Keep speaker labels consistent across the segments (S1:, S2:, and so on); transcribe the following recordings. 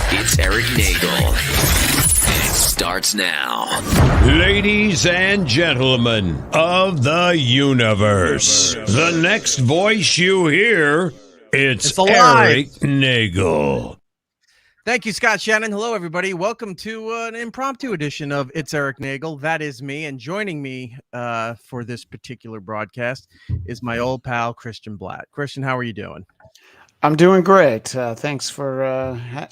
S1: It's Erik Nagel. It starts now.
S2: Ladies and gentlemen of the universe, the next voice you hear, it's Erik Nagel.
S3: Thank you, Scott Shannon. Hello, everybody. Welcome to an impromptu edition of It's Erik Nagel. That is me. And joining me for this particular broadcast is my old pal, Christian Bladt. Christian, how are you doing?
S4: I'm doing great. Thanks for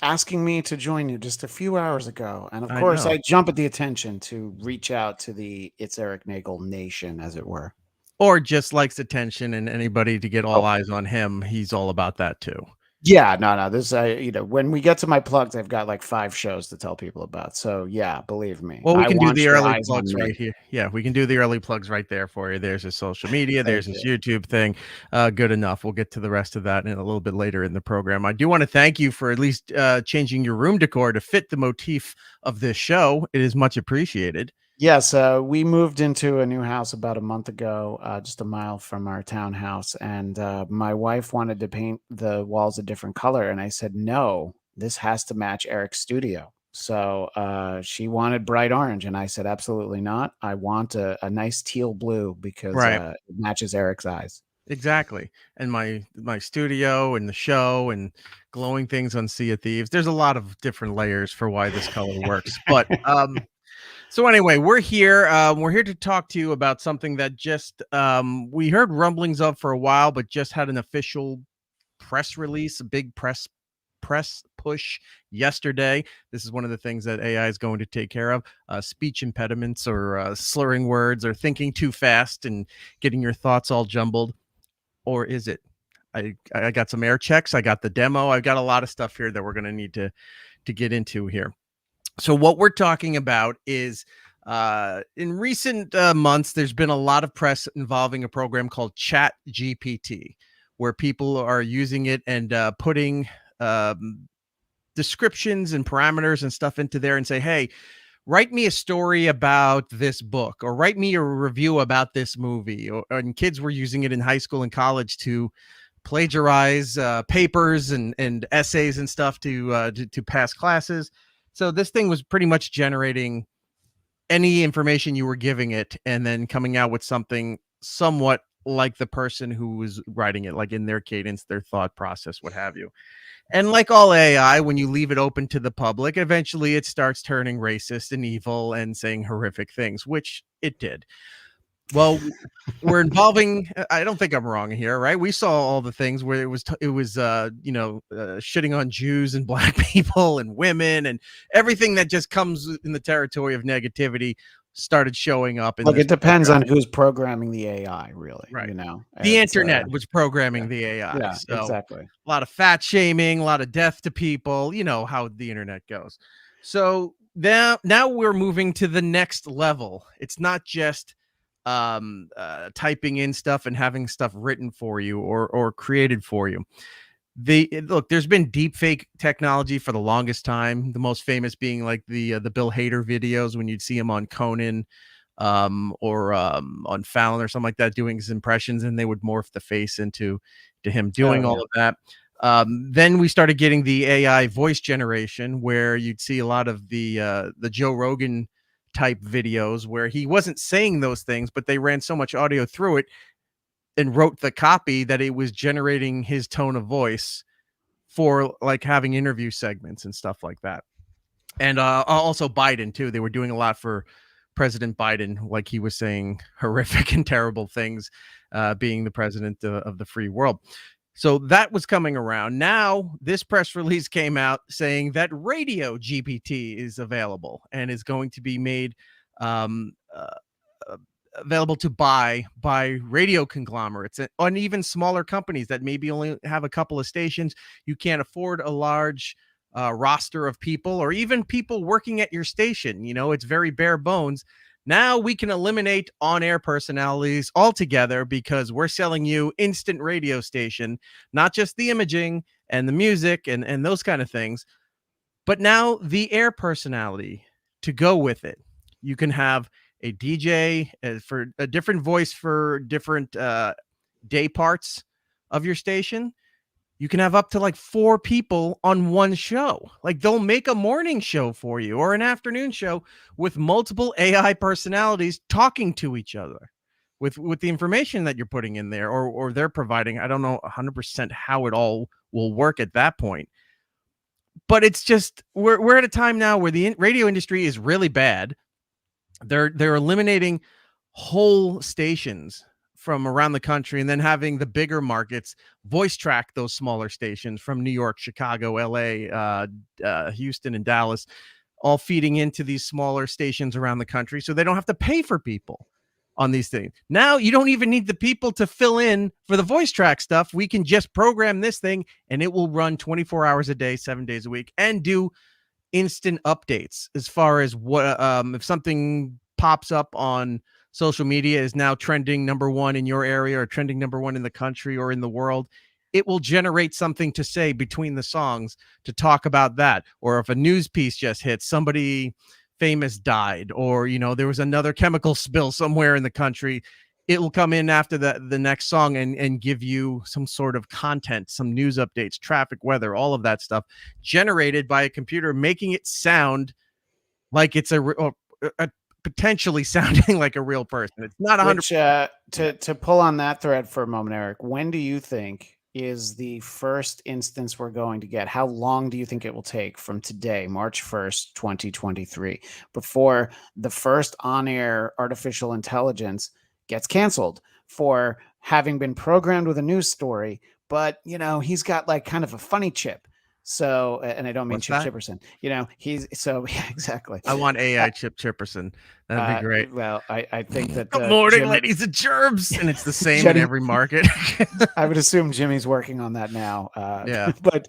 S4: asking me to join you just a few hours ago. And of course, I jump at the attention to reach out to the It's Erik Nagel Nation, as it were.
S3: Or just likes attention and anybody to get all eyes on him. He's all about that, too.
S4: Yeah, no. This, when we get to my plugs, I've got like 5 shows to tell people about. So yeah, believe me.
S3: Well, we can do the early plugs right here. Yeah, we can do the early plugs right there for you. There's his social media. There's his YouTube thing. Good enough. We'll get to the rest of that in a little bit later in the program. I do want to thank you for at least changing your room decor to fit the motif of this show. It is much appreciated.
S4: Yes, we moved into a new house about a month ago, just a mile from our townhouse, and my wife wanted to paint the walls a different color, and I said, no, this has to match Erik's studio. So she wanted bright orange, and I said, absolutely not. I want a nice teal blue because it matches Erik's eyes. Exactly.
S3: And my studio and the show and glowing things on Sea of Thieves, there's a lot of different layers for why this color works, but so anyway, we're here. We're here to talk to you about something that just we heard rumblings of for a while, but just had an official press release, a big press push yesterday. This is one of the things that AI is going to take care of: speech impediments or slurring words or thinking too fast and getting your thoughts all jumbled. Or is it? I got some air checks. I got the demo. I've got a lot of stuff here that we're going to need to get into here. So what we're talking about is in recent months, there's been a lot of press involving a program called Chat GPT, where people are using it and putting descriptions and parameters and stuff into there and say, hey, write me a story about this book or write me a review about this movie. And kids were using it in high school and college to plagiarize papers and essays and stuff to pass classes. So this thing was pretty much generating any information you were giving it and then coming out with something somewhat like the person who was writing it, like in their cadence, their thought process, what have you. And like all AI, when you leave it open to the public, eventually it starts turning racist and evil and saying horrific things, which it did. Well, we're involving, I don't think I'm wrong here, right? We saw all the things where it was shitting on Jews and black people and women and everything that just comes in the territory of negativity started showing up.
S4: Look, it depends on who's programming the AI, really.
S3: Right.
S4: The
S3: internet was programming the AI.
S4: Yeah,
S3: so
S4: exactly.
S3: A lot of fat shaming, a lot of death to people, you know how the internet goes. So now we're moving to the next level. It's not just typing in stuff and having stuff written for you or created for you. Look, there's been deep fake technology for the longest time. The most famous being like the Bill Hader videos when you'd see him on Conan or on Fallon or something like that doing his impressions, and they would morph the face into him doing all of that. Then we started getting the AI voice generation where you'd see a lot of the Joe Rogan type videos where he wasn't saying those things, but they ran so much audio through it and wrote the copy that it was generating his tone of voice for like having interview segments and stuff like that. And also Biden too. They were doing a lot for President Biden, like he was saying horrific and terrible things, being the president of the free world. So that was coming around. Now, this press release came out saying that Radio GPT is available and is going to be made available to buy by radio conglomerates and even smaller companies that maybe only have a couple of stations. You can't afford a large roster of people or even people working at your station. You know, it's very bare bones. Now we can eliminate on-air personalities altogether because we're selling you instant radio station, not just the imaging and the music and those kind of things, but now the air personality to go with it. You can have a DJ for a different voice for different day parts of your station. You can have up to like 4 people on one show. Like they'll make a morning show for you or an afternoon show with multiple AI personalities talking to each other with the information that you're putting in there or they're providing. I don't know 100% how it all will work at that point. But it's just we're at a time now where the radio industry is really bad. They're eliminating whole stations from around the country and then having the bigger markets voice track those smaller stations from New York, Chicago, LA, Houston, and Dallas, all feeding into these smaller stations around the country so they don't have to pay for people on these things. Now you don't even need the people to fill in for the voice track stuff. We can just program this thing and it will run 24 hours a day, 7 days a week, and do instant updates as far as what if something pops up on social media is now trending #1 in your area or trending #1 in the country or in the world. It will generate something to say between the songs to talk about that. Or if a news piece just hit, somebody famous died, or, you know, there was another chemical spill somewhere in the country, it will come in after the next song and give you some sort of content, some news updates, traffic, weather, all of that stuff generated by a computer, making it sound like it's a potentially sounding like a real person. It's not 100%.
S4: To pull on that thread for a moment, Eric, when do you think is the first instance we're going to get? How long do you think it will take from today, March 1st, 2023, before the first on-air artificial intelligence gets canceled for having been programmed with a news story, but, you know, he's got like kind of a funny chip. So, and I don't mean Chip Chipperson, you know, yeah, exactly.
S3: I want AI Chip Chipperson. That'd be great.
S4: Well, I think that
S3: good morning, ladies and germs, and it's the same in every market.
S4: I would assume Jimmy's working on that now.
S3: Yeah.
S4: But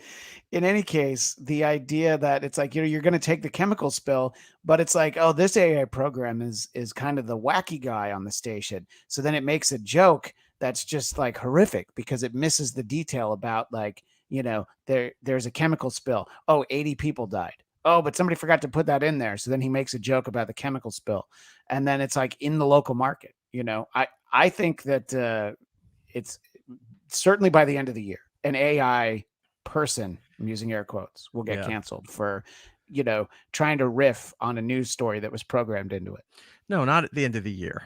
S4: in any case, the idea that it's like, you know, you're going to take the chemical spill, but it's like, oh, this AI program is kind of the wacky guy on the station. So then it makes a joke that's just like horrific because it misses the detail about, like, you know, there's a chemical spill. Oh, 80 people died. Oh, but somebody forgot to put that in there. So then he makes a joke about the chemical spill. And then it's like in the local market, you know. I think that it's certainly by the end of the year, an AI person, I'm using air quotes, will get canceled for, you know, trying to riff on a news story that was programmed into it.
S3: No, not at the end of the year.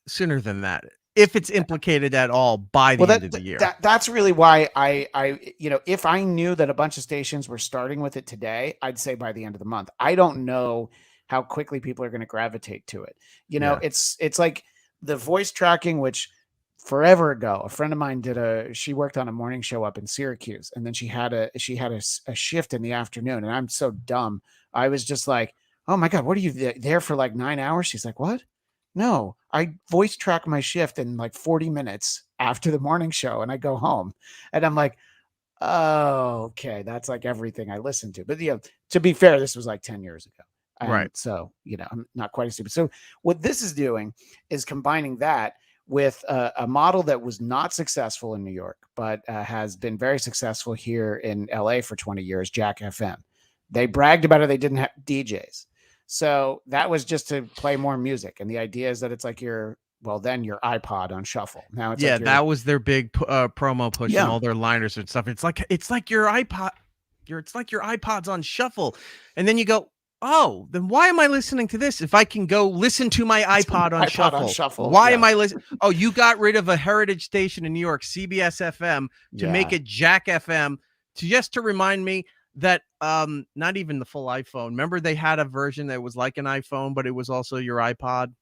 S3: Sooner than that. If it's implicated at all by the end of the year.
S4: That's really why I, you know, if I knew that a bunch of stations were starting with it today, I'd say by the end of the month. I don't know how quickly people are going to gravitate to it. You know, it's like the voice tracking, which forever ago, a friend of mine she worked on a morning show up in Syracuse, and then she had a shift in the afternoon. And I'm so dumb. I was just like, oh my God, what are you there for like 9 hours? She's like, what? No, I voice track my shift in like 40 minutes after the morning show and I go home. And I'm like, oh, okay. That's like everything I listen to. But, you know, to be fair, this was like 10 years ago.
S3: Right.
S4: So, you know, I'm not quite as stupid. So what this is doing is combining that with a model that was not successful in New York, but has been very successful here in LA for 20 years, Jack FM. They bragged about it. They didn't have DJs. So that was just to play more music. And the idea is that it's like your iPod on shuffle. Now it's
S3: that was their big promo push and all their liners and stuff. It's like your iPod, it's like your iPod's on shuffle. And then you go, oh, then why am I listening to this if I can go listen to my iPod on shuffle? Why am I listening? Oh, you got rid of a heritage station in New York, CBS FM, to make it Jack FM to remind me that not even the full iPhone. Remember they had a version that was like an iPhone, but it was also your iPod.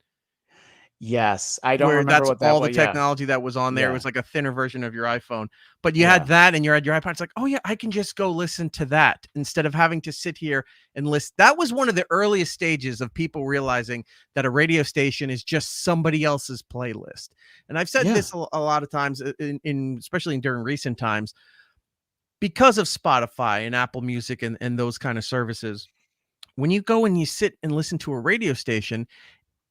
S4: Yes, I don't remember what that was.
S3: All the technology that was on there. It was like a thinner version of your iPhone, but you had that and you had your iPod. It's like, oh yeah, I can just go listen to that instead of having to sit here and listen. That was one of the earliest stages of people realizing that a radio station is just somebody else's playlist. And I've said this a lot of times, especially during recent times, because of Spotify and Apple Music and those kind of services. When you go and you sit and listen to a radio station,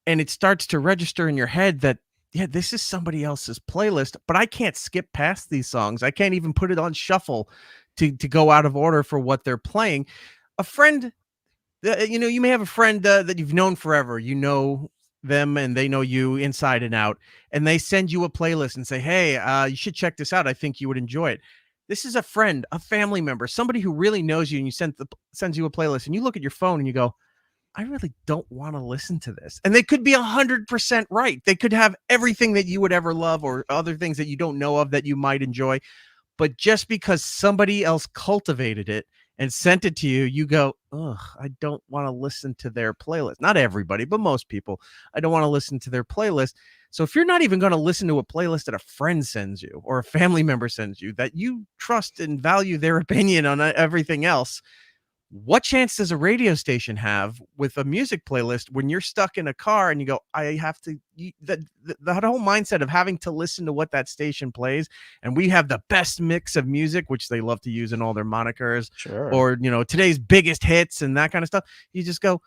S3: and it starts to register in your head that, yeah, this is somebody else's playlist, but I can't skip past these songs. I can't even put it on shuffle to go out of order for what they're playing. A friend, you know, you may have a friend that you've known forever. You know them and they know you inside and out. And they send you a playlist and say, hey, you should check this out. I think you would enjoy it. This is a friend, a family member, somebody who really knows you, and sends you a playlist, and you look at your phone and you go, I really don't want to listen to this. And they could be 100% right. They could have everything that you would ever love or other things that you don't know of that you might enjoy. But just because somebody else cultivated it and sent it to you, you go, ugh, I don't want to listen to their playlist. Not everybody, but most people. I don't want to listen to their playlist. So if you're not even going to listen to a playlist that a friend sends you or a family member sends you, that you trust and value their opinion on everything else, what chance does a radio station have with a music playlist when you're stuck in a car and you go, I have to, that whole mindset of having to listen to what that station plays, and we have the best mix of music, which they love to use in all their monikers, or, today's biggest hits and that kind of stuff. You just go,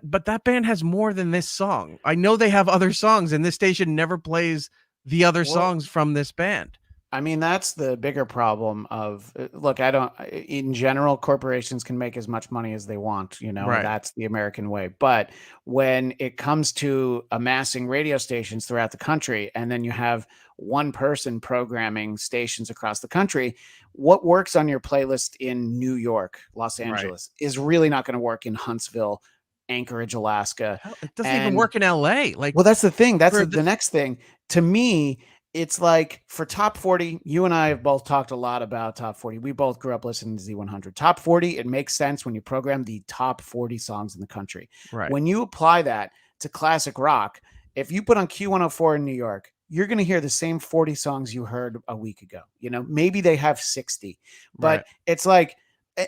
S3: but that band has more than this song. I know they have other songs, and this station never plays the other songs from this band.
S4: I mean, that's the bigger problem of, look, in general, corporations can make as much money as they want,
S3: Right.
S4: That's the American way. But when it comes to amassing radio stations throughout the country, and then you have one person programming stations across the country, what works on your playlist in New York, Los Angeles is really not going to work in Huntsville, Anchorage, Alaska.
S3: Hell, it doesn't even work in LA.
S4: Well, that's the thing. That's the next thing. To me, it's like for top 40, you and I have both talked a lot about top 40. We both grew up listening to Z100. Top 40, it makes sense when you program the top 40 songs in the country.
S3: Right.
S4: When you apply that to classic rock, if you put on Q104 in New York, you're going to hear the same 40 songs you heard a week ago. Maybe they have 60, but it's like,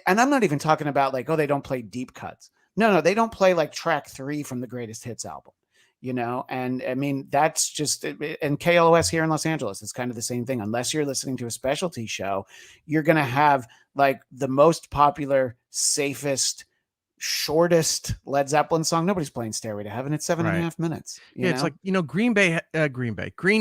S4: and I'm not even talking about like, oh, they don't play deep cuts. No, they don't play like track 3 from the Greatest Hits album. And I mean, that's just, and KLOS here in Los Angeles, it's kind of the same thing. Unless you're listening to a specialty show, you're going to have like the most popular, safest, shortest Led Zeppelin song. Nobody's playing Stairway to Heaven. It's 7.5 minutes.
S3: It's like, Green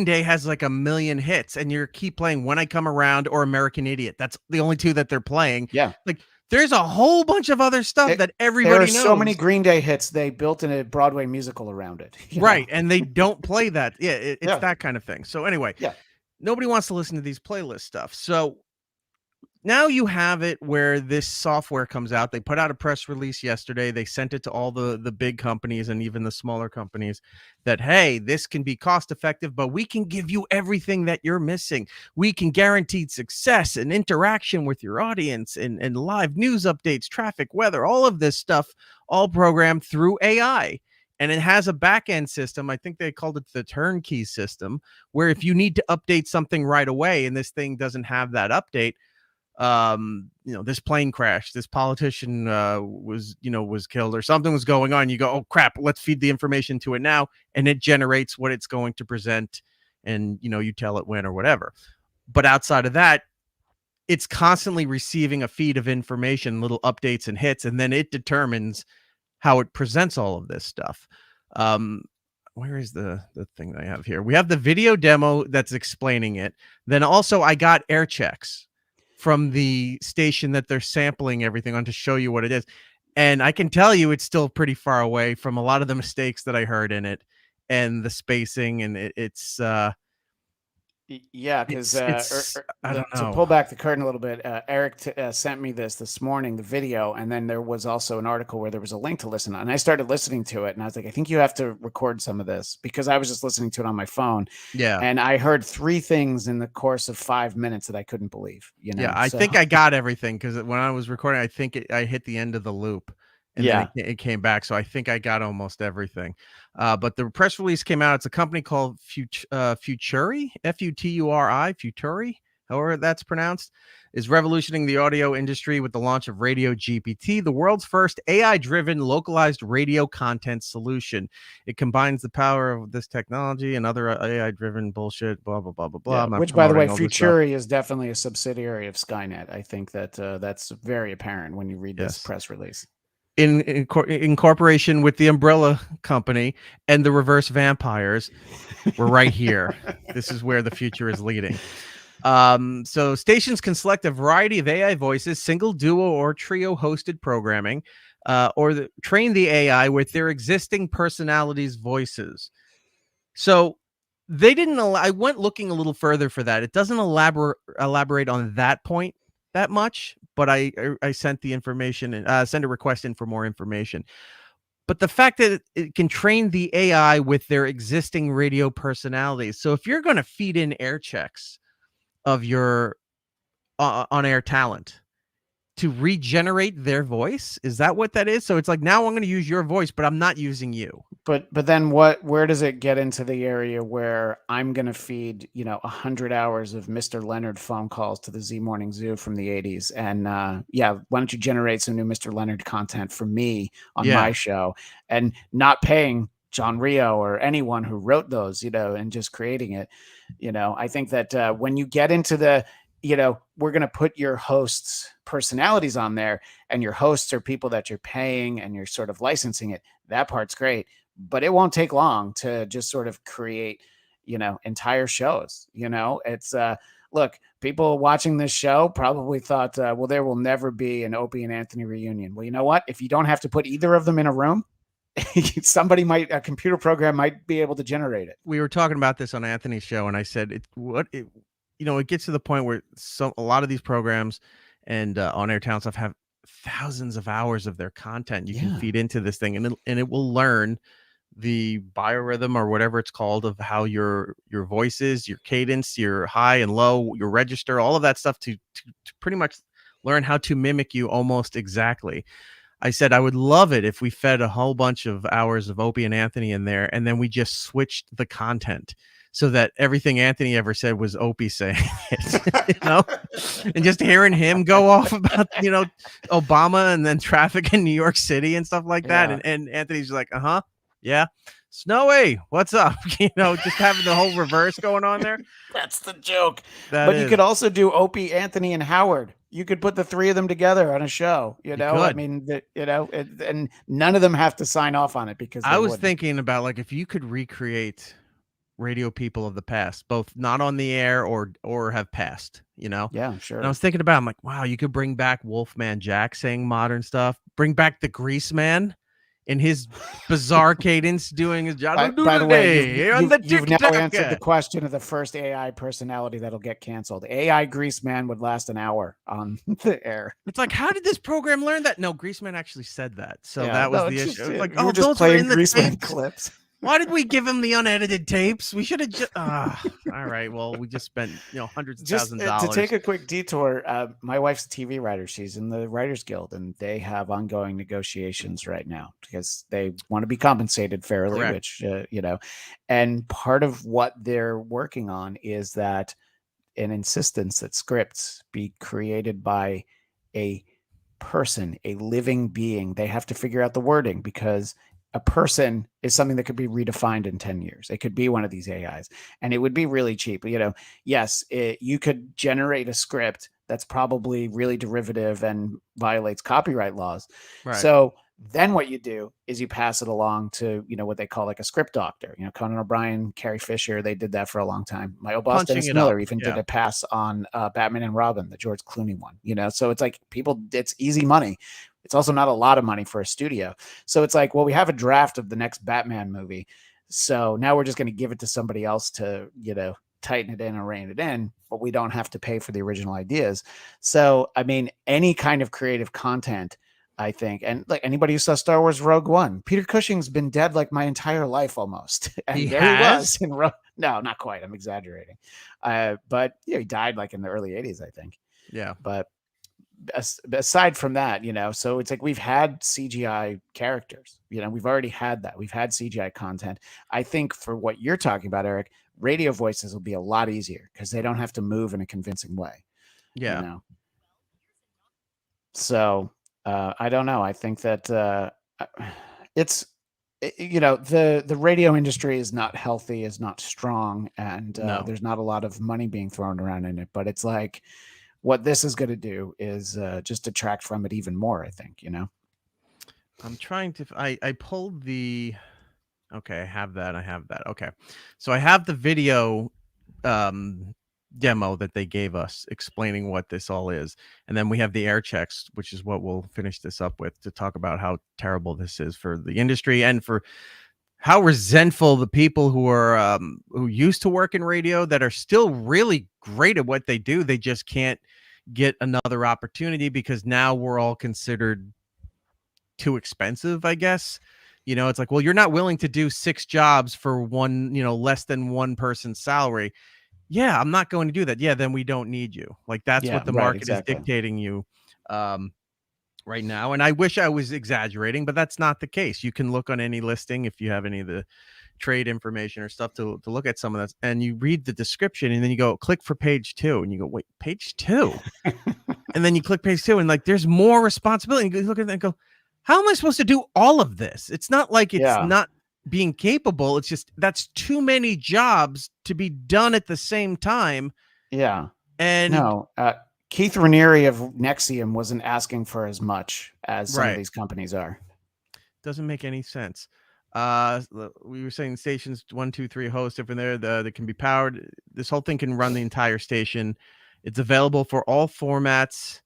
S3: Day has like 1 million hits, and you keep playing When I Come Around or American Idiot. That's the only two that they're playing.
S4: Yeah.
S3: Like, there's a whole bunch of other stuff that everybody knows.
S4: There are so many Green Day hits, they built in a Broadway musical around it.
S3: Right, and they don't play that. Yeah, it's that kind of thing. So anyway, nobody wants to listen to these playlist stuff. So now you have it where this software comes out. They put out a press release yesterday. They sent it to all the big companies and even the smaller companies that, hey, this can be cost effective, but we can give you everything that you're missing. We can guarantee success and interaction with your audience and live news updates, traffic, weather, all of this stuff, all programmed through AI. And it has a back-end system. I think they called it the turnkey system, where if you need to update something right away and this thing doesn't have that update, this plane crashed, this politician was killed, or something was going on, you go, oh crap, let's feed the information to it now, and it generates what it's going to present, and you tell it when or whatever. But outside of that, it's constantly receiving a feed of information, little updates and hits, and then it determines how it presents all of this stuff. Where is the thing that I have here? We have the video demo that's explaining it. Then also I got air checks from the station that they're sampling everything on to show you what it is. And I can tell you it's still pretty far away from a lot of the mistakes that I heard in it and the spacing. And it's
S4: because
S3: I don't know.
S4: To pull back the curtain a little bit, Erik sent me this morning, the video, and then there was also an article where there was a link to listen on. And I started listening to it, and I was like, I think you have to record some of this, because I was just listening to it on my phone.
S3: Yeah.
S4: And I heard 3 things in the course of 5 minutes that I couldn't believe.
S3: Yeah, I think I got everything, because when I was recording, I think I hit the end of the loop. And then it came back. So I think I got almost everything. But the press release came out. It's a company called Futuri, F-U-T-U-R-I, Futuri, however that's pronounced, is revolutioning the audio industry with the launch of Radio GPT, the world's first AI-driven localized radio content solution. It combines the power of this technology and other AI-driven bullshit, blah, blah, blah, blah, blah.
S4: Yeah, which, by the way, Futuri is definitely a subsidiary of Skynet. I think that that's very apparent when you read this press release.
S3: In cooperation with the Umbrella Company and the Reverse Vampires, we're right here. This is where the future is leading. So stations can select a variety of AI voices, single, duo, or trio hosted programming, or train the AI with their existing personalities' voices. So They didn't. I went looking a little further for that. It doesn't elaborate on that point that much, but I sent the information and send a request in for more information. But the fact that it can train the AI with their existing radio personalities. So if you're going to feed in air checks of your on-air talent to regenerate their voice, is that what that is? So it's like, now I'm going to use your voice, but I'm not using you.
S4: But then where does it get into the area where I'm going to feed, 100 hours of Mr. Leonard phone calls to the Z Morning Zoo from the 80s? And why don't you generate some new Mr. Leonard content for me on my show, and not paying John Rio or anyone who wrote those, and just creating it. I think that when you get into the, we're going to put your hosts' personalities on there, and your hosts are people that you're paying and you're sort of licensing it. That part's great, but it won't take long to just sort of create, entire shows. It's look, people watching this show probably thought, well, there will never be an Opie and Anthony reunion. Well, you know what? If you don't have to put either of them in a room, a computer program might be able to generate it.
S3: We were talking about this on Anthony's show, and I said, it gets to the point where a lot of these programs and on-air talent stuff have thousands of hours of their content you can feed into this thing, and it will learn the biorhythm or whatever it's called of how your voice is, your cadence, your high and low, your register, all of that stuff to pretty much learn how to mimic you almost exactly. I said I would love it if we fed a whole bunch of hours of Opie and Anthony in there, and then we just switched the content so that everything Anthony ever said was Opie saying it, and just hearing him go off about, Obama and then traffic in New York City and stuff like that. And Anthony's like, yeah, Snowy, what's up? Just having the whole reverse going on there.
S4: That's the joke. You could also do Opie, Anthony, and Howard. You could put the three of them together on a show, I mean, and none of them have to sign off on it, because
S3: I was thinking about, like, if you could recreate radio people of the past, both not on the air or have passed,
S4: Yeah, sure.
S3: And I was thinking about, I'm like, wow, you could bring back Wolfman Jack saying modern stuff, bring back the Grease Man in his bizarre cadence doing his job.
S4: By the way, you've now answered the question of the first AI personality that'll get canceled. AI Grease Man would last an hour on the air.
S3: It's like, how did this program learn that? No, Grease Man actually said that. So that was the issue.
S4: Like, we're just playing Grease Man clips.
S3: Why did we give him the unedited tapes? We should have just. All right. Well, we just spent hundreds of thousands of dollars.
S4: To take a quick detour, my wife's a TV writer. She's in the Writers Guild, and they have ongoing negotiations right now because they want to be compensated fairly. Correct. Which and part of what they're working on is that an insistence that scripts be created by a person, a living being. They have to figure out the wording, because a person is something that could be redefined in 10 years. It could be one of these AIs, and it would be really cheap. Yes, you could generate a script that's probably really derivative and violates copyright laws. Right. So then what you do is you pass it along to, what they call like a script doctor. Conan O'Brien, Carrie Fisher, they did that for a long time. My old boss, Dennis Miller, even did a pass on Batman and Robin, the George Clooney one. So it's like it's easy money. It's also not a lot of money for a studio. So it's like, well, we have a draft of the next Batman movie. So now we're just going to give it to somebody else to, tighten it in and rein it in, but we don't have to pay for the original ideas. So, I mean, any kind of creative content, I think, and like anybody who saw Star Wars Rogue One, Peter Cushing's been dead like my entire life almost. And he was in no, not quite. I'm exaggerating. But he died like in the early 80s, I think.
S3: Yeah.
S4: But aside from that, so it's like we've had CGI characters, we've already had that. We've had CGI content. I think for what you're talking about, Eric, radio voices will be a lot easier because they don't have to move in a convincing way.
S3: Yeah.
S4: So I don't know. I think that it's, the radio industry is not healthy, is not strong, and there's not a lot of money being thrown around in it. But it's like, what this is going to do is just detract from it even more, I think,
S3: I'm trying to, I pulled the, okay, I have that. Okay. So I have the video demo that they gave us explaining what this all is. And then we have the air checks, which is what we'll finish this up with, to talk about how terrible this is for the industry and for how resentful the people who are who used to work in radio that are still really great at what they do. They just can't get another opportunity because now we're all considered too expensive, I guess. It's like, well, you're not willing to do 6 jobs for one, less than one person's salary. Yeah, I'm not going to do that. Yeah, then we don't need you. Like, that's what the market is dictating you right now. And I wish I was exaggerating, but that's not the case. You can look on any listing if you have any of the trade information or stuff to look at some of that, and you read the description, and then you go click for page 2, and you go, wait, page 2? And then you click page 2, and like there's more responsibility. And you look at that and go, how am I supposed to do all of this? It's not like it's not being capable. It's just that's too many jobs to be done at the same time.
S4: Yeah.
S3: And
S4: no, Keith Raniere of Nexium wasn't asking for as much as some of these companies are.
S3: Doesn't make any sense. We were saying stations 1, 2, 3 hosts different there that can be powered. This whole thing can run the entire station. It's available for all formats.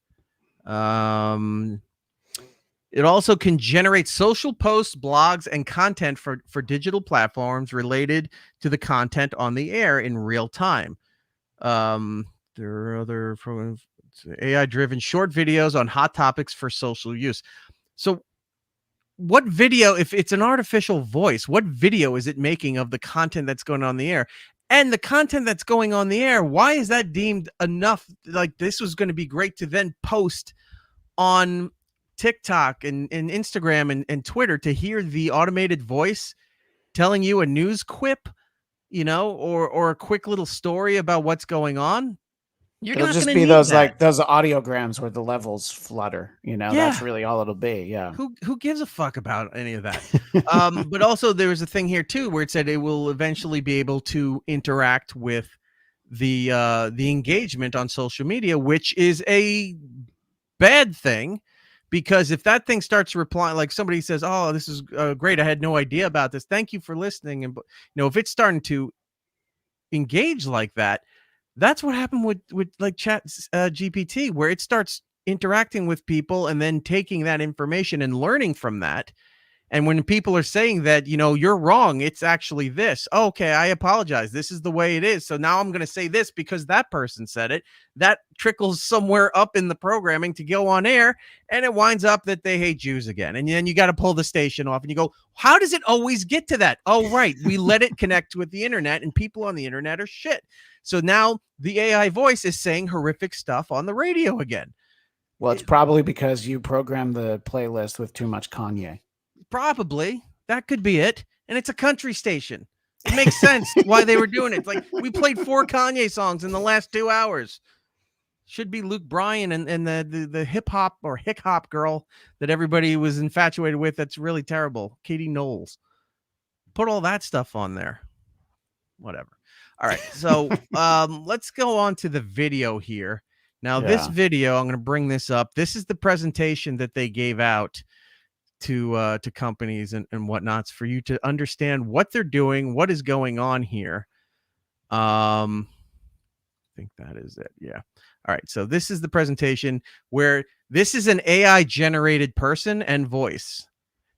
S3: It also can generate social posts, blogs, and content for digital platforms related to the content on the air in real time. There are other AI-driven short videos on hot topics for social use. So what video, if it's an artificial voice, what video is it making of the content that's going on the air? And the content that's going on the air, why is that deemed enough? Like, this was going to be great to then post on TikTok and Instagram and Twitter to hear the automated voice telling you a news quip, or a quick little story about what's going on.
S4: It'll just be those those audiograms where the levels flutter. That's really all it'll be. Yeah.
S3: Who gives a fuck about any of that? But also there was a thing here too where it said it will eventually be able to interact with the engagement on social media, which is a bad thing. Because if that thing starts replying, like somebody says, "Oh, this is great. I had no idea about this. Thank you for listening." And if it's starting to engage like that, that's what happened with like Chat GPT, where it starts interacting with people and then taking that information and learning from that. And when people are saying that, you're wrong, it's actually this. Oh, okay, I apologize. This is the way it is. So now I'm going to say this because that person said it. That trickles somewhere up in the programming to go on air, and it winds up that they hate Jews again. And then you got to pull the station off, and you go, how does it always get to that? Oh, right. We let it connect with the internet, and people on the internet are shit. So now the AI voice is saying horrific stuff on the radio again.
S4: Well, it's probably because you programmed the playlist with too much Kanye.
S3: Probably. That could be it. And it's a country station. It makes sense why they were doing it. It's like, we played 4 Kanye songs in the last 2 hours. Should be Luke Bryan and the hip hop or hick hop girl that everybody was infatuated with. That's really terrible. Katie Knowles. Put all that stuff on there. Whatever. All right. So let's go on to the video here. Now, this video, I'm going to bring this up. This is the presentation that they gave out to companies and whatnots for you to understand what they're doing, what is going on here. I think that is it. Yeah. All right. So this is the presentation where this is an AI generated person and voice.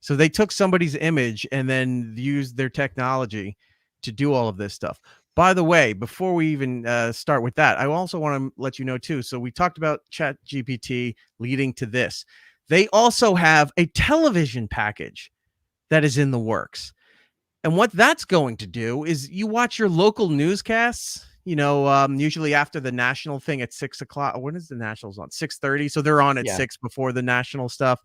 S3: So they took somebody's image and then used their technology to do all of this stuff. By the way, before we even start with that, I also want to let you know too. So we talked about Chat GPT leading to this. They also have a television package that is in the works. And what that's going to do is you watch your local newscasts, usually after the national thing at 6 o'clock. When is the nationals on? 6:30. So they're on at 6 before the national stuff.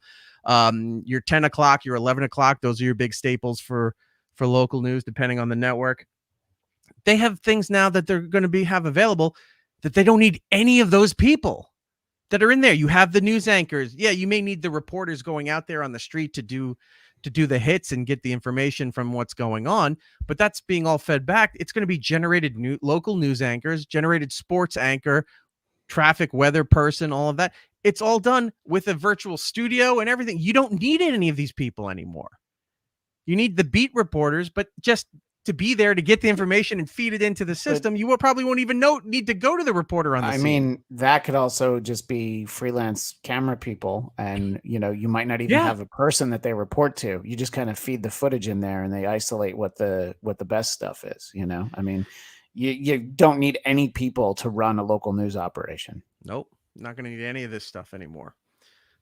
S3: Your 10 o'clock, your 11 o'clock. Those are your big staples for local news, depending on the network. They have things now that they're going to have available that they don't need any of those people that are in there. You have the news anchors. Yeah, you may need the reporters going out there on the street to do the hits and get the information from what's going on, but that's being all fed back. It's going to be generated local news anchors, generated sports anchor, traffic weather person, all of that. It's all done with a virtual studio and everything. You don't need any of these people anymore. You need the beat reporters, but just to be there to get the information and feed it into the system, you probably won't even need to go to the reporter on the scene.
S4: mean, that could also just be freelance camera people, and you might not even have a person that they report to. You just kind of feed the footage in there, and they isolate what the best stuff is. I mean, you don't need any people to run a local news operation.
S3: Nope, not going to need any of this stuff anymore.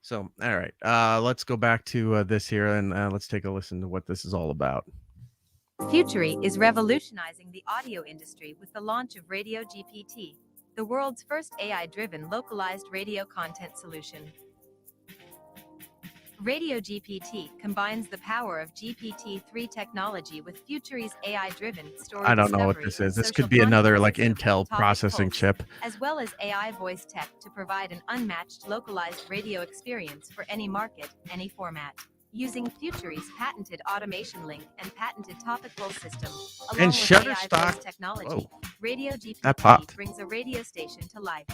S3: So, all right, let's go back to this here, and let's take a listen to what this is all about.
S5: Futury is revolutionizing the audio industry with the launch of Radio GPT, the world's first AI-driven localized radio content solution. Radio GPT combines the power of GPT-3 technology with Futury's AI-driven story.
S3: I don't know what this is. This could be another like Intel processing chip,
S5: as well as AI voice tech to provide an unmatched localized radio experience for any market, any format. Using Futury's patented automation link and patented topical system, along
S3: and
S5: with
S3: Shutterstock
S5: AI voice technology, Radio
S3: that
S5: GPT brings a radio station to life.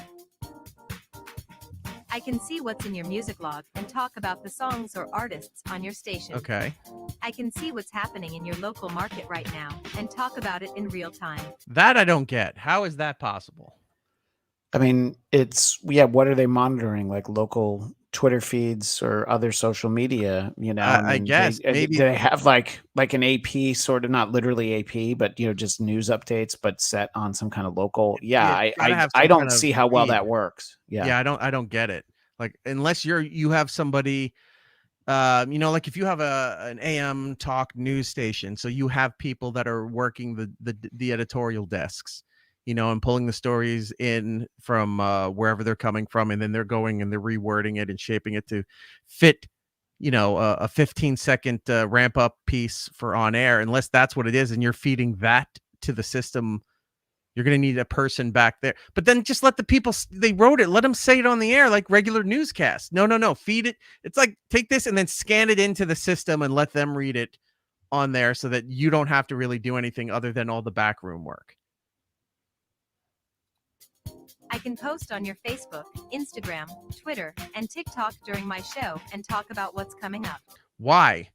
S5: I can see what's in your music log and talk about the songs or artists on your station.
S3: Okay.
S5: I can see what's happening in your local market right now and talk about it in real time.
S3: That I don't get. How is that possible?
S4: I mean, what are they monitoring? Like local Twitter feeds or other social media?
S3: I guess maybe
S4: they have like an AP, sort of, not literally AP, but just news updates, but set on some kind of local. I don't see how well that works.
S3: I don't get it. Like, unless you have somebody, like if you have an AM talk news station, so you have people that are working the editorial desks, and pulling the stories in from wherever they're coming from, and then they're going and they're rewording it and shaping it to fit, a 15-second ramp up piece for on air. Unless that's what it is, and you're feeding that to the system, you're going to need a person back there. But then just let the people, they wrote it, let them say it on the air like regular newscasts. No, feed it. It's like, take this and then scan it into the system and let them read it on there, so that you don't have to really do anything other than all the backroom work.
S5: I can post on your Facebook, Instagram, Twitter, and TikTok during my show and talk about what's coming up.
S3: Why?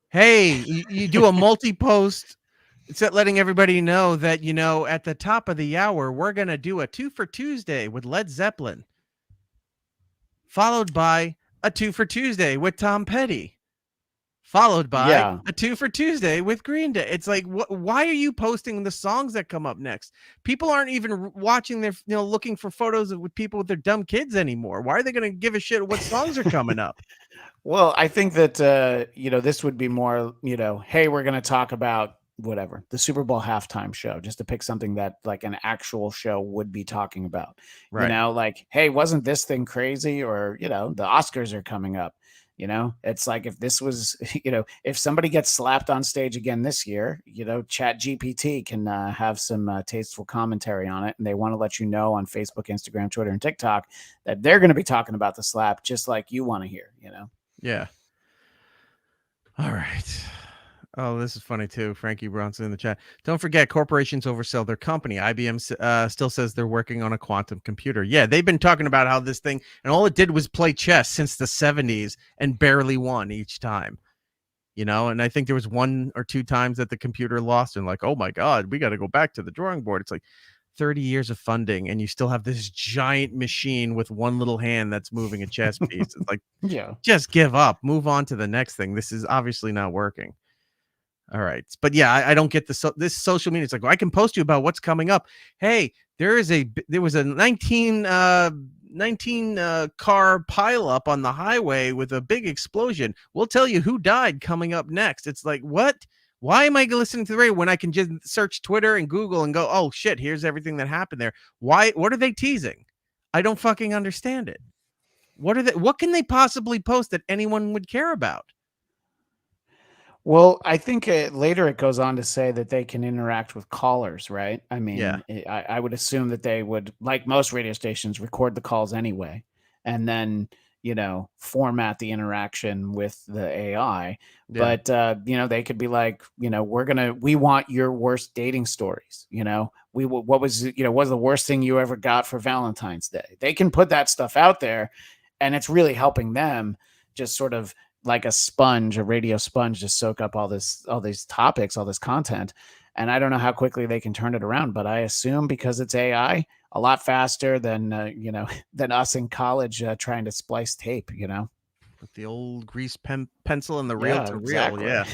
S3: Hey, you do a multi-post. It's letting everybody know that, at the top of the hour, we're going to do a 2 for Tuesday with Led Zeppelin, followed by a 2 for Tuesday with Tom Petty, followed by a 2 for Tuesday with Green Day. It's like, why are you posting the songs that come up next? People aren't even watching their, looking for photos with people with their dumb kids anymore. Why are they going to give a shit what songs are coming up?
S4: Well, I think that, this would be more, hey, we're going to talk about whatever, the Super Bowl halftime show, just to pick something that like an actual show would be talking about,
S3: right?
S4: Like, hey, wasn't this thing crazy? Or, the Oscars are coming up. It's like, if this was, if somebody gets slapped on stage again this year, Chat GPT can have some tasteful commentary on it. And they want to let you know on Facebook, Instagram, Twitter, and TikTok that they're going to be talking about the slap just like you want to hear,
S3: Yeah. All right. Oh, this is funny too. Frankie Bronson in the chat. Don't forget, corporations oversell their company. IBM still says they're working on a quantum computer. Yeah, they've been talking about how this thing, and all it did was play chess since the 70s and barely won each time. And I think there was 1 or 2 times that the computer lost, and like, oh my God, we got to go back to the drawing board. It's like 30 years of funding, and you still have this giant machine with one little hand that's moving a chess piece. It's like, just give up, move on to the next thing. This is obviously not working. All right. But yeah, I don't get this social media. It's like, well, I can post you about what's coming up. Hey, there was a 19 car pileup on the highway with a big explosion. We'll tell you who died coming up next. It's like, what? Why am I listening to the radio when I can just search Twitter and Google and go, oh shit, here's everything that happened there. Why? What are they teasing? I don't fucking understand it. What can they possibly post that anyone would care about?
S4: Well, I think later it goes on to say that they can interact with callers, right? I mean, I would assume that they would, like most radio stations, record the calls anyway, and then, format the interaction with the AI. Yeah. But, they could be like, we want your worst dating stories. What was the worst thing you ever got for Valentine's Day? They can put that stuff out there, and it's really helping them just sort of like a sponge, a radio sponge, to soak up all these topics, all this content. And I don't know how quickly they can turn it around, but I assume because it's AI, a lot faster than than us in college trying to splice tape.
S3: With the old grease pencil and the reel
S4: Yeah,
S3: to
S4: exactly.
S3: reel.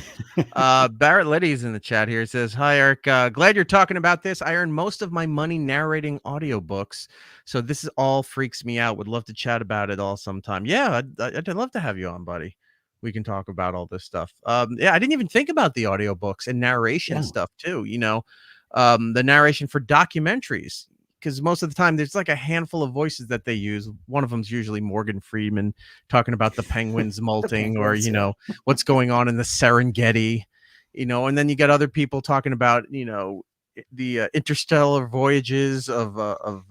S3: Yeah. Barrett Liddy's in the chat here. It says, "Hi, Eric. Glad you're talking about this. I earn most of my money narrating audiobooks, so this is all freaks me out. Would love to chat about it all sometime. Yeah, I'd love to have you on, buddy. We can talk about all this stuff. Yeah, I didn't even think about the audiobooks and narration stuff too. The narration for documentaries. Because most of the time there's like a handful of voices that they use. One of them's usually Morgan Freeman talking about the penguins molting, or what's going on in the Serengeti, and then you get other people talking about the interstellar voyages of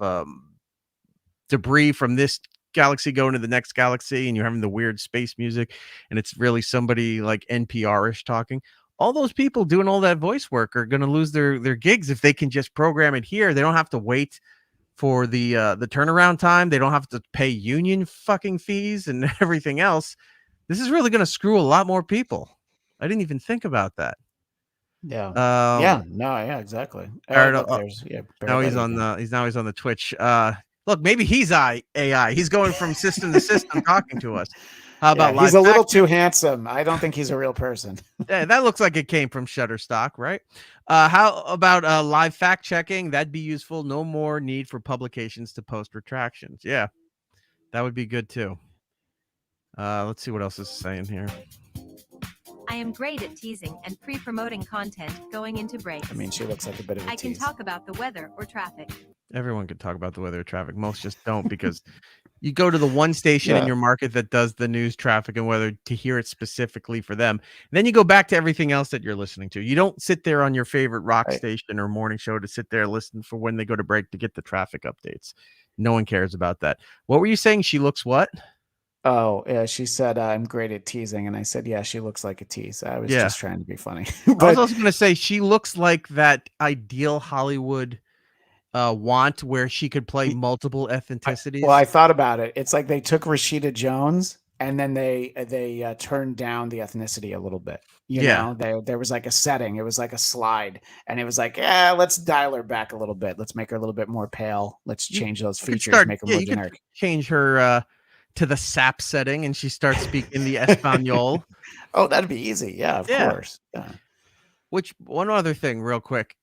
S3: debris from this galaxy going to the next galaxy, and you're having the weird space music, and it's really somebody like NPR-ish talking. All those people doing all that voice work are going to lose their gigs if they can just program it here. They don't have to wait for the turnaround time. They don't have to pay union fucking fees and everything else. This is really going to screw a lot more people. I didn't even think about that.
S4: Yeah. Exactly.
S3: Now he's on the Twitch. Look, maybe he's AI. He's going from system to system talking to us. How about
S4: he's a little too handsome. I don't think he's a real person.
S3: Yeah, that looks like it came from Shutterstock, right? How about live fact checking? That'd be useful. No more need for publications to post retractions. Yeah, that would be good too. Let's see what else is saying here.
S5: I am great at teasing and pre-promoting content going into breaks.
S4: I mean, she looks like a bit of a
S5: I can talk about the weather or traffic.
S3: Everyone can talk about the weather or traffic. Most just don't, because you go to the one station in your market that does the news, traffic, and weather to hear it specifically for them. And then you go back to everything else that you're listening to. You don't sit there on your favorite rock station or morning show to sit there and listen for when they go to break to get the traffic updates. No one cares about that. What were you saying? She looks what?
S4: Oh, yeah. She said, I'm great at teasing. And I said, yeah, she looks like a tease. I was just trying to be funny. But
S3: I was also going to say she looks like that ideal Hollywood want where she could play multiple ethnicities.
S4: I thought about it. It's like they took Rashida Jones and then they turned down the ethnicity a little bit. You know, there was like a setting. It was like a slide, and it was like, let's dial her back a little bit. Let's make her a little bit more pale. Let's change those features, make her more generic.
S3: Change her to the SAP setting, and she starts speaking the Espanol.
S4: Oh, that'd be easy. Yeah, of course. Yeah.
S3: Which one other thing, real quick.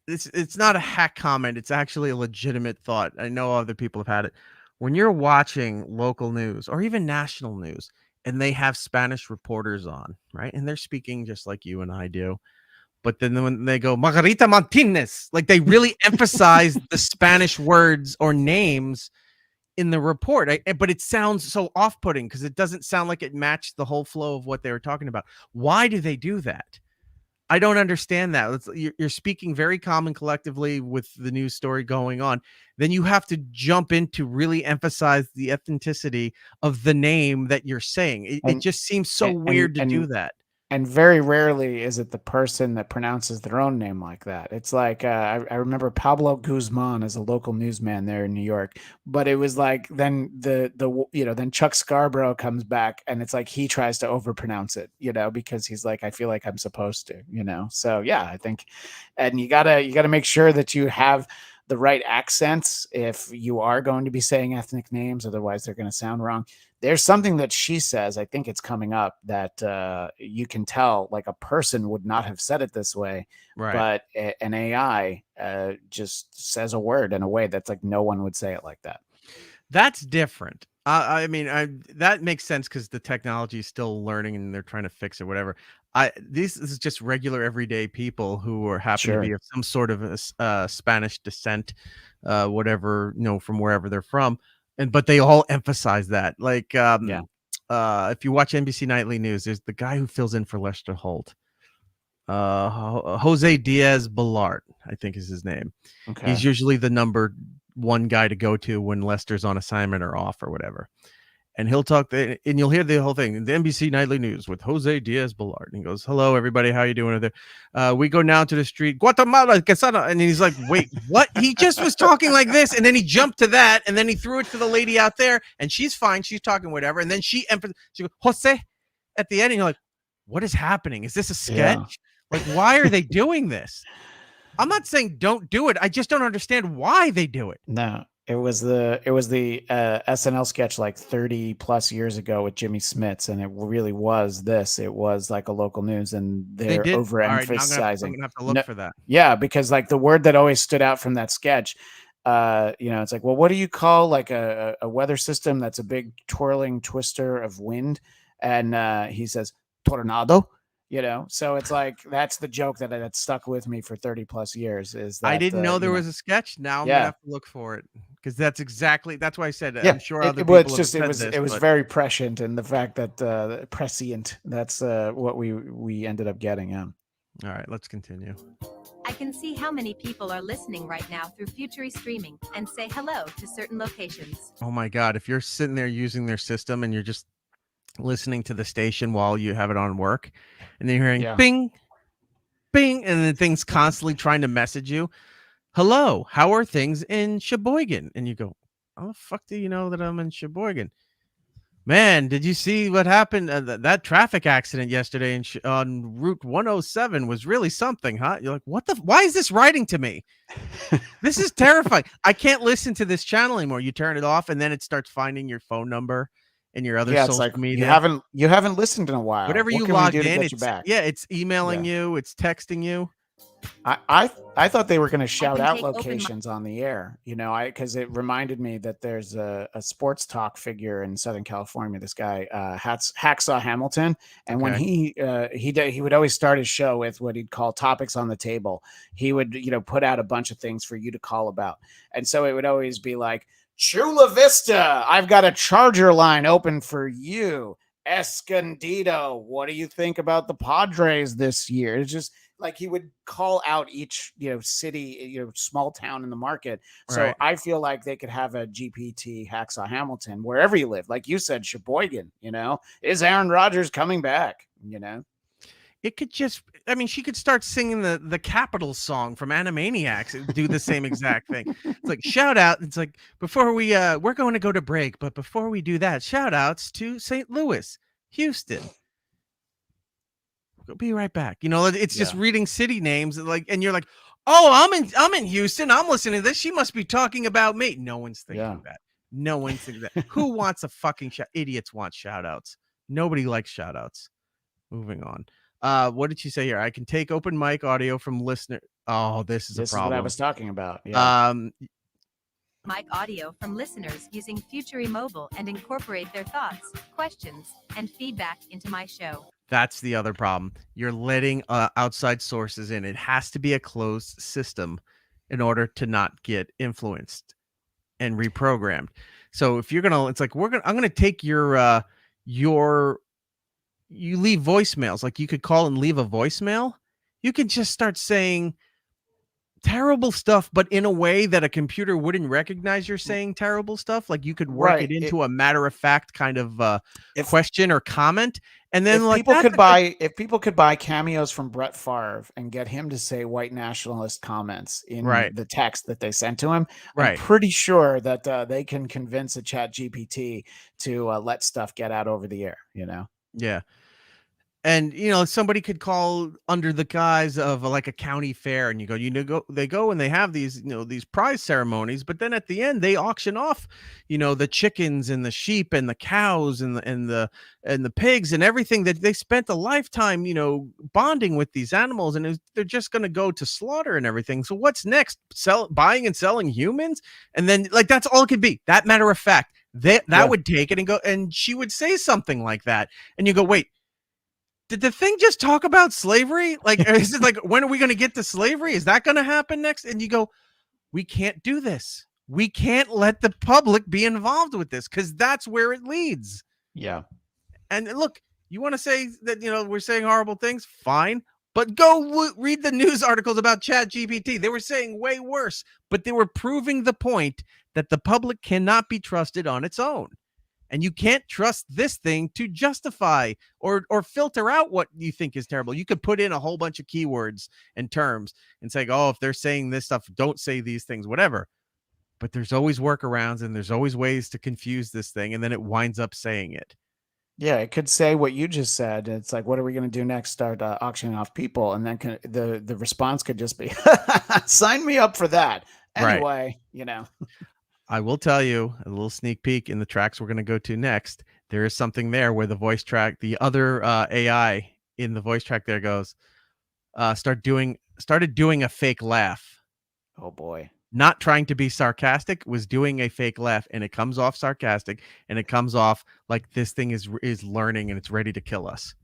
S3: It's not a hack comment. It's actually a legitimate thought. I know other people have had it. When you're watching local news or even national news and they have Spanish reporters on, right? And they're speaking just like you and I do. But then when they go, Margarita Martinez, like they really emphasize the Spanish words or names in the report. But it sounds so off-putting because it doesn't sound like it matched the whole flow of what they were talking about. Why do they do that? I don't understand that. You're speaking very calm and collectively with the news story going on. Then you have to jump in to really emphasize the ethnicity of the name that you're saying. It just seems so weird to do that.
S4: And very rarely is it the person that pronounces their own name like that. It's like, I remember Pablo Guzman as a local newsman there in New York, but it was like, then then Chuck Scarborough comes back and it's like, he tries to overpronounce it, because he's like, I feel like I'm supposed to, So yeah, I think, and you gotta make sure that you have the right accents if you are going to be saying ethnic names, otherwise they're going to sound wrong. There's something that she says, I think it's coming up, that you can tell like a person would not have said it this way, right? But an AI just says a word in a way that's like no one would say it like that.
S3: That's different. I mean, that makes sense because the technology is still learning and they're trying to fix it, whatever. This is just regular everyday people who are happen to be of some sort of Spanish descent, whatever, from wherever they're from. But they all emphasize that. Like, if you watch NBC Nightly News, there's the guy who fills in for Lester Holt. Jose Diaz-Balart, I think is his name. Okay. He's usually the number one guy to go to when Lester's on assignment or off or whatever. And he'll talk, and you'll hear the whole thing. The NBC Nightly News with Jose Diaz-Balart. And he goes, hello, everybody. How you doing there? We go now to the street. Guatemala, Quesada. And he's like, wait, what? He just was talking like this. And then he jumped to that. And then he threw it to the lady out there. And she's fine. She's talking whatever. And then she goes, Jose. at the end and you're like, what is happening? Is this a sketch? Like, why are they doing this? I'm not saying don't do it. I just don't understand why they do it.
S4: No, it was the SNL sketch like 30 plus years ago with Jimmy Smits, and it really was this. It was like a local news, and they're overemphasizing.
S3: I'm gonna have to look for that.
S4: Yeah, because like the word that always stood out from that sketch, it's like, well, what do you call like a weather system that's a big twirling twister of wind? And he says tornado. So it's like that's the joke that stuck with me for 30 plus years. Is that
S3: I didn't know there was a sketch. Now I'm gonna have to look for it because that's why I said I'm sure other people.
S4: It was very prescient, and the fact that prescient. That's what we ended up getting. Yeah.
S3: All right, let's continue.
S5: I can see how many people are listening right now through Futury streaming and say hello to certain locations.
S3: Oh my God! If you're sitting there using their system and you're just listening to the station while you have it on work, and then you're hearing bing, bing, and then things constantly trying to message you. Hello, how are things in Sheboygan? And you go, how the fuck do you know that I'm in Sheboygan? Man, did you see what happened? That traffic accident yesterday on Route 107 was really something, huh? You're like, why is this writing to me? This is terrifying. I can't listen to this channel anymore. You turn it off, and then it starts finding your phone number and your other social media.
S4: You haven't listened in a while.
S3: Whatever you logged in, it's emailing you, it's texting you.
S4: I thought they were going to shout out locations on the air, because it reminded me that there's a sports talk figure in Southern California. This guy, Hacksaw Hamilton, and when he would always start his show with what he'd call topics on the table. He would put out a bunch of things for you to call about, and so it would always be like, Chula Vista, I've got a charger line open for you. Escondido, what do you think about the Padres this year? It's just like he would call out each city, small town in the market. So
S3: right.
S4: I feel like they could have a GPT Hacksaw Hamilton wherever you live. Like you said, Sheboygan, is Aaron Rodgers coming back?
S3: It could just, she could start singing the Capitals song from Animaniacs and do the same exact thing. It's like, shout out. It's like, before we're going to go to break, but before we do that, shout outs to St. Louis, Houston. We'll be right back. It's just reading city names, and you're like, oh, I'm in Houston. I'm listening to this. She must be talking about me. No one's thinking that. No one's thinking that. Who wants a fucking idiots want shout outs. Nobody likes shout outs. Moving on. What did she say here? I can take open mic audio from listener. Oh, this is a problem. This is what
S4: I was talking about. Yeah.
S5: Mic audio from listeners using Futury Mobile and incorporate their thoughts, questions, and feedback into my show.
S3: That's the other problem. You're letting outside sources in. It has to be a closed system in order to not get influenced and reprogrammed. So if you're it's like I'm gonna take your you leave voicemails. Like you could call and leave a voicemail. You could just start saying terrible stuff, but in a way that a computer wouldn't recognize you're saying terrible stuff. Like you could work it into a matter of fact kind of question or comment. And then
S4: if people could buy cameos from Brett Favre and get him to say white nationalist comments in the text that they sent to him, I'm pretty sure that they can convince a chat GPT to let stuff get out over the air,
S3: Yeah. And, somebody could call under the guise of like a county fair, and they go and they have these, these prize ceremonies, but then at the end they auction off, the chickens and the sheep and the cows and the pigs and everything that they spent a lifetime, bonding with these animals, and they're just going to go to slaughter and everything. So what's next? Buying and selling humans? And then that's all it could be. That matter of fact, that would take it and go, and she would say something like that. And you go, wait, did the thing just talk about slavery? Like, is it like, when are we going to get to slavery? Is that going to happen next? And you go, we can't do this. We can't let the public be involved with this because that's where it leads.
S4: Yeah.
S3: And look, you want to say that, we're saying horrible things? Fine. But go read the news articles about ChatGPT. They were saying way worse, but they were proving the point that the public cannot be trusted on its own. And you can't trust this thing to justify or filter out what you think is terrible. You could put in a whole bunch of keywords and terms and say, oh, if they're saying this stuff, don't say these things, whatever. But there's always workarounds and there's always ways to confuse this thing. And then it winds up saying it.
S4: Yeah, it could say what you just said. It's like, what are we going to do next? Start auctioning off people, and then the response could just be, "Sign me up for that."
S3: Right.
S4: Anyway,
S3: I will tell you a little sneak peek in the tracks we're going to go to next. There is something there where the voice track, the other AI in the voice track there goes, started doing a fake laugh.
S4: Oh boy.
S3: Not trying to be sarcastic, was doing a fake laugh, and it comes off sarcastic, and it comes off like this thing is learning and it's ready to kill us.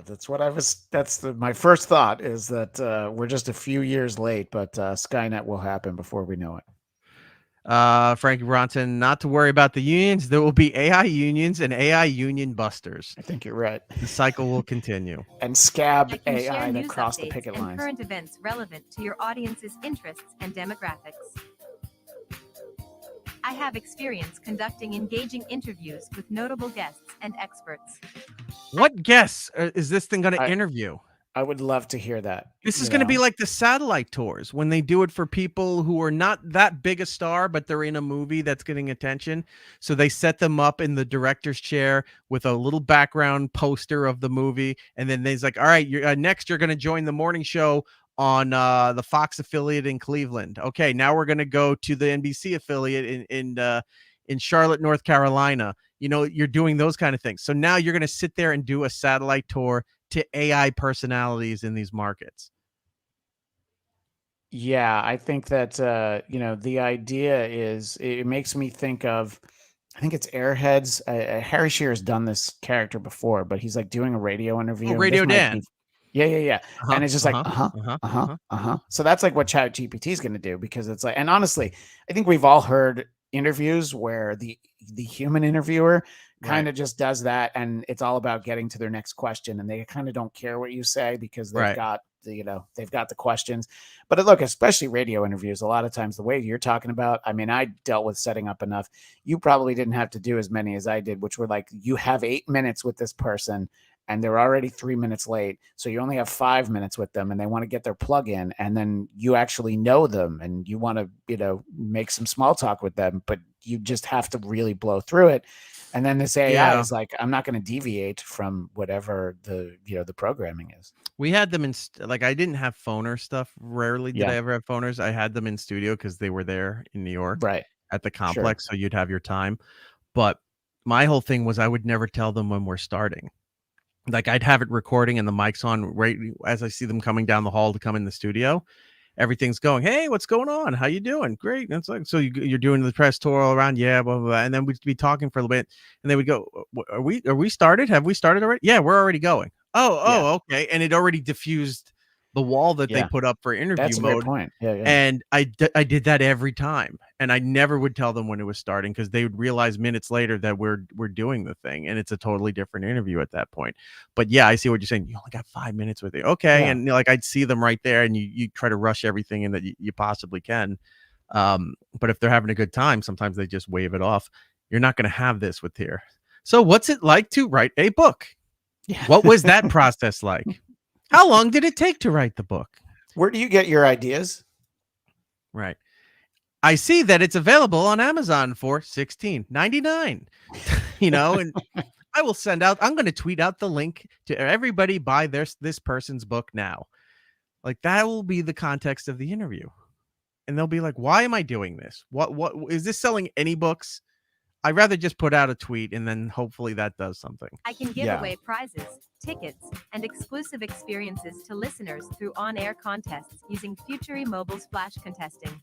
S4: That's what I was. My first thought is that we're just a few years late, but Skynet will happen before we know it.
S3: Frankie Bronson, not to worry about the unions. There will be AI unions and AI union busters.
S4: I think you're right.
S3: The cycle will continue.
S4: And scab
S5: I can
S4: AI
S5: share
S4: that
S5: news
S4: cross the
S5: updates
S4: picket
S5: and
S4: lines.
S5: current events relevant to your audience's interests and demographics. I have experience conducting engaging interviews with notable guests and experts.
S3: What guests is this thing going to interview?
S4: I would love to hear that.
S3: This is going to be like the satellite tours when they do it for people who are not that big a star, but they're in a movie that's getting attention. So they set them up in the director's chair with a little background poster of the movie. And then there's like, all right, next you're going to join the morning show on the Fox affiliate in Cleveland. Okay, now we're going to go to the NBC affiliate in Charlotte, North Carolina. You're doing those kind of things. So now you're going to sit there and do a satellite tour to AI personalities in these markets.
S4: Yeah, I think that the idea is, it makes me think of, I think it's Airheads. Harry Shearer's done this character before, but he's like doing a radio interview.
S3: Radio Dan.
S4: Yeah. And it's just So that's like what ChatGPT is going to do, because it's like, and honestly, I think we've all heard interviews where the human interviewer kind of just does that, and it's all about getting to their next question, and they kind of don't care what you say because they've got they've got the questions. But look, especially radio interviews, a lot of times the way you're talking about, I mean, I dealt with setting up enough. You probably didn't have to do as many as I did, which were like, you have 8 minutes with this person and they're already 3 minutes late, so you only have 5 minutes with them, and they want to get their plug in, and then you actually know them and you want to make some small talk with them, but you just have to really blow through it. And then this AI is like, I'm not going to deviate from whatever the programming is.
S3: We had them in I didn't have phoner stuff. Rarely did I ever have phoners. I had them in studio because they were there in New York,
S4: right,
S3: at the complex. So you'd have your time. But my whole thing was I would never tell them when we're starting. Like, I'd have it recording and the mic's on right as I see them coming down the hall to come in the studio. Everything's going, hey, what's going on? How you doing? Great. And it's like, so you're doing the press tour all around? Yeah, blah, blah, blah. And then we'd be talking for a little bit, and they would go, are we started? Have we started already? Yeah, we're already going. Okay. And it already diffused the wall that they put up for interview
S4: That's
S3: mode.
S4: A great point. Yeah.
S3: And I did that every time, and I never would tell them when it was starting, because they would realize minutes later that we're doing the thing, and it's a totally different interview at that point. But yeah, I see what you're saying. You only got 5 minutes with it. Okay. And I'd see them right there, and you try to rush everything in that you possibly can. But if they're having a good time, sometimes they just wave it off. You're not going to have this with here. So what's it like to write a book?
S4: Yeah.
S3: What was that process like? How long did it take to write the book?
S4: Where do you get your ideas?
S3: Right. I see that it's available on Amazon for $16.99. And I will I'm going to tweet out the link to everybody, buy this person's book now. Like, that will be the context of the interview. And they'll be like, why am I doing this? What is this selling any books? I'd rather just put out a tweet, and then hopefully that does something.
S5: I can give away prizes, tickets, and exclusive experiences to listeners through on-air contests using Futury Mobile's Flash contesting.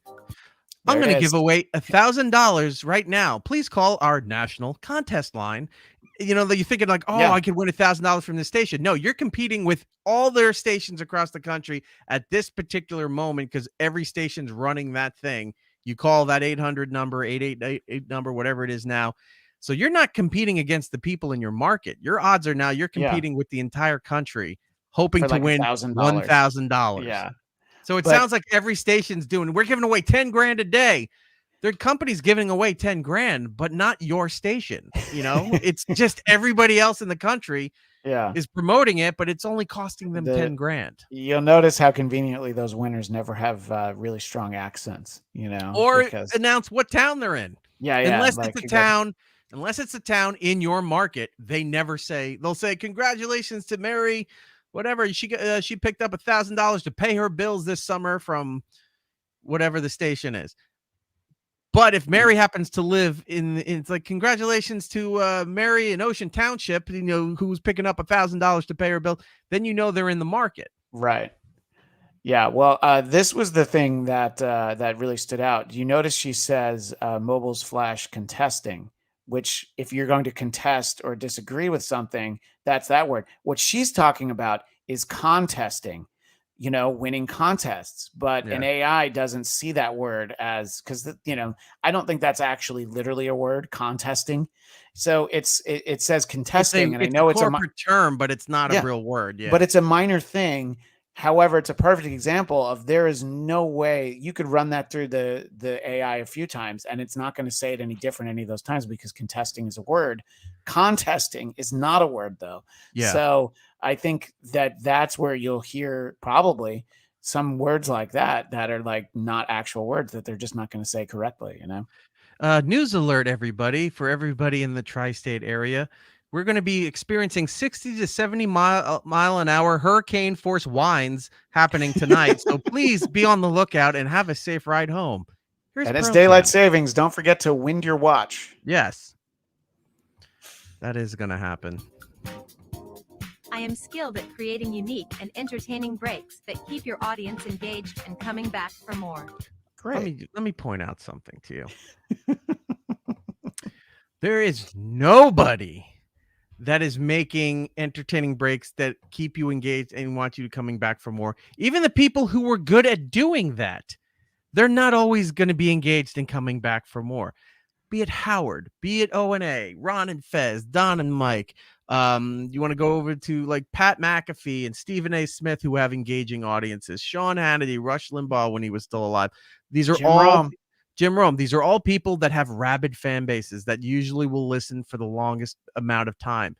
S3: I'm going to give away $1,000 right now. Please call our national contest line. You're thinking like, I could win $1,000 from this station. No, you're competing with all their stations across the country at this particular moment, because every station's running that thing. You call that 800 number, 888 number, whatever it is now. So you're not competing against the people in your market. Your odds are now you're competing with the entire country, hoping to win $1,000.
S4: Yeah.
S3: So sounds like every station's we're giving away 10 grand a day. Their company's giving away 10 grand, but not your station. It's just everybody else in the country is promoting it, but it's only costing them 10 grand.
S4: You'll notice how conveniently those winners never have really strong accents,
S3: or announce what town they're in.
S4: Yeah.
S3: Unless it's a town Unless it's a town in your market, they never say. They'll say, "Congratulations to Mary, whatever. She picked up $1,000 to pay her bills this summer from whatever the station is." But if Mary happens to live it's like, "Congratulations to Mary in Ocean Township, who's picking up $1,000 to pay her bill," then they're in the market.
S4: Right. Yeah. Well, this was the thing that that really stood out. You notice she says mobiles flash contesting, which if you're going to contest or disagree with something, that's that word. What she's talking about is contesting, winning contests. But an AI doesn't see that word as, because I don't think that's actually literally a word, contesting. So it says contesting, and I know it's a
S3: corporate term, but it's not a real word. Yeah,
S4: but it's a minor thing. However, it's a perfect example of there is no way you could run that through the AI a few times and it's not going to say it any different any of those times, because contesting is a word. Contesting is not a word, though.
S3: Yeah.
S4: So I think that's where you'll hear probably some words like that are like not actual words that they're just not going to say correctly,
S3: News alert, everybody, for everybody in the tri-state area. We're going to be experiencing 60 to 70 mile an hour hurricane force winds happening tonight. So please be on the lookout and have a safe ride home.
S4: And it's daylight savings. Don't forget to wind your watch.
S3: Yes. That is going to happen.
S5: I am skilled at creating unique and entertaining breaks that keep your audience engaged and coming back for more.
S4: Great.
S3: Let me point out something to you. There is nobody that is making entertaining breaks that keep you engaged and want you coming back for more. Even the people who were good at doing that, they're not always going to be engaged and coming back for more. Be it Howard, be it O&A, Ron and Fez, Don and Mike. You want to go over to like Pat McAfee and Stephen A. Smith, who have engaging audiences. Sean Hannity, Rush Limbaugh when he was still alive. These are Jim Rome. These are all people that have rabid fan bases that usually will listen for the longest amount of time.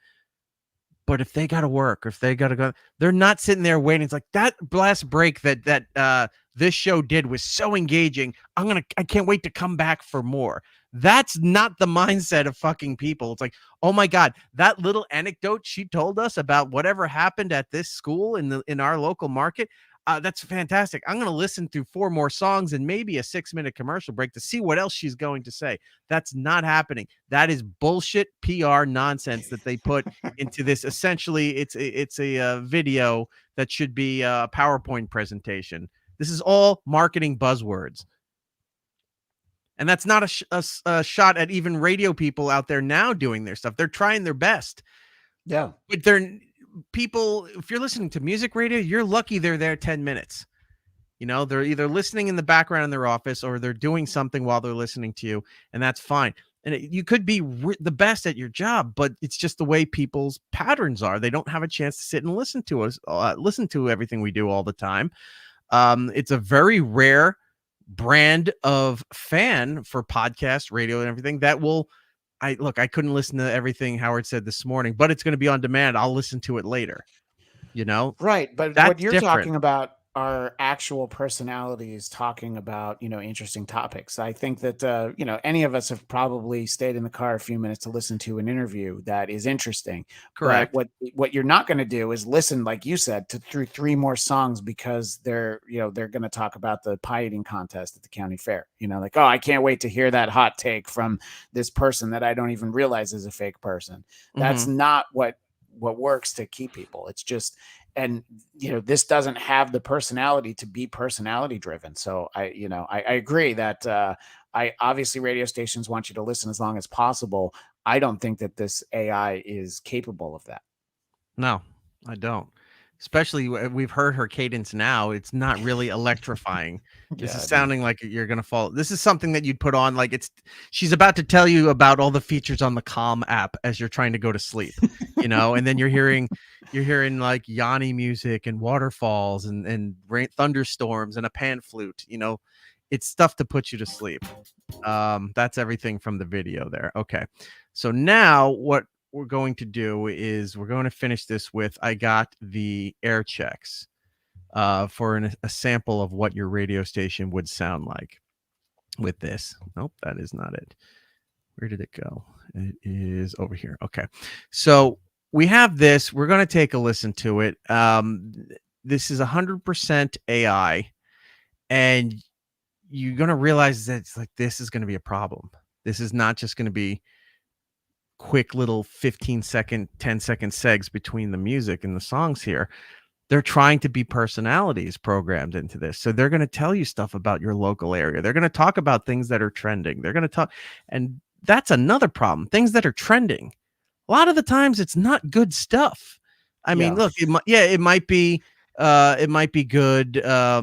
S3: But if they got to work, or if they got to go, they're not sitting there waiting. It's like that last break that this show did was so engaging. I can't wait to come back for more. That's not the mindset of fucking people. It's like, oh my God, that little anecdote she told us about whatever happened at this school in our local market. That's fantastic. I'm going to listen through 4 more songs and maybe a 6-minute commercial break to see what else she's going to say. That's not happening. That is bullshit PR nonsense that they put into this. Essentially, it's a video that should be a PowerPoint presentation. This is all marketing buzzwords. And that's not a shot at even radio people out there now doing their stuff. They're trying their best.
S4: Yeah.
S3: But people, if you're listening to music radio, you're lucky they're there 10 minutes. They're either listening in the background in their office or they're doing something while they're listening to you, and that's fine. And you could be the best at your job, but it's just the way people's patterns are. They don't have a chance to sit and listen to us, listen to everything we do all the time. It's a very rare brand of fan for podcast, radio, and everything that will. I couldn't listen to everything Howard said this morning, but it's going to be on demand. I'll listen to it later.
S4: Right. But what you're talking about are actual personalities talking about, interesting topics. I think that, any of us have probably stayed in the car a few minutes to listen to an interview that is interesting.
S3: Correct.
S4: But what you're not going to do is listen, like you said, through 3 more songs because they're going to talk about the pie eating contest at the county fair. Like, oh, I can't wait to hear that hot take from this person that I don't even realize is a fake person. That's not what works to keep people. It's just, and this doesn't have the personality to be personality driven. So I agree that I obviously radio stations want you to listen as long as possible. I don't think that this AI is capable of that.
S3: No, I don't. Especially we've heard her cadence now. It's not really electrifying. This is sounding like you're going to fall. This is something that you'd put on like she's about to tell you about all the features on the Calm app as you're trying to go to sleep, and then you're hearing like Yanni music and waterfalls and rain, thunderstorms and a pan flute. It's stuff to put you to sleep. That's everything from the video there. Okay. So now what we're going to do is we're going to finish this with, I got the air checks for a sample of what your radio station would sound like with this. Nope, that is not it. Where did it go? It is over here. Okay. So we have this. We're going to take a listen to it. This is 100% AI. And you're going to realize that it's like, this is going to be a problem. This is not just going to be quick little 15-second, 10-second segs between the music and the songs here. They're trying to be personalities programmed into this. So they're going to tell you stuff about your local area. They're going to talk about things that are trending. They're going to talk. And that's another problem. Things that are trending. A lot of the times it's not good stuff. I mean, look, it might be good. I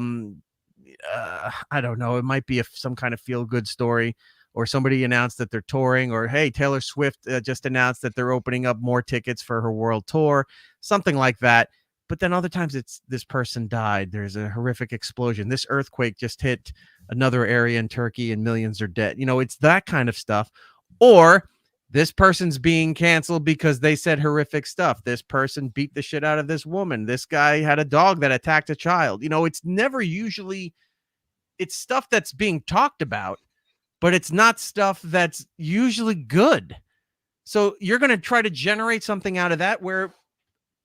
S3: don't know. It might be some kind of feel-good story, or somebody announced that they're touring, or, hey, Taylor Swift just announced that they're opening up more tickets for her world tour, something like that. But then other times it's this person died. There's a horrific explosion. This earthquake just hit another area in Turkey and millions are dead. You know, it's that kind of stuff. Or this person's being canceled because they said horrific stuff. This person beat the shit out of this woman. This guy had a dog that attacked a child. You know, it's never usually, it's stuff that's being talked about, but it's not stuff that's usually good. So you're going to try to generate something out of that where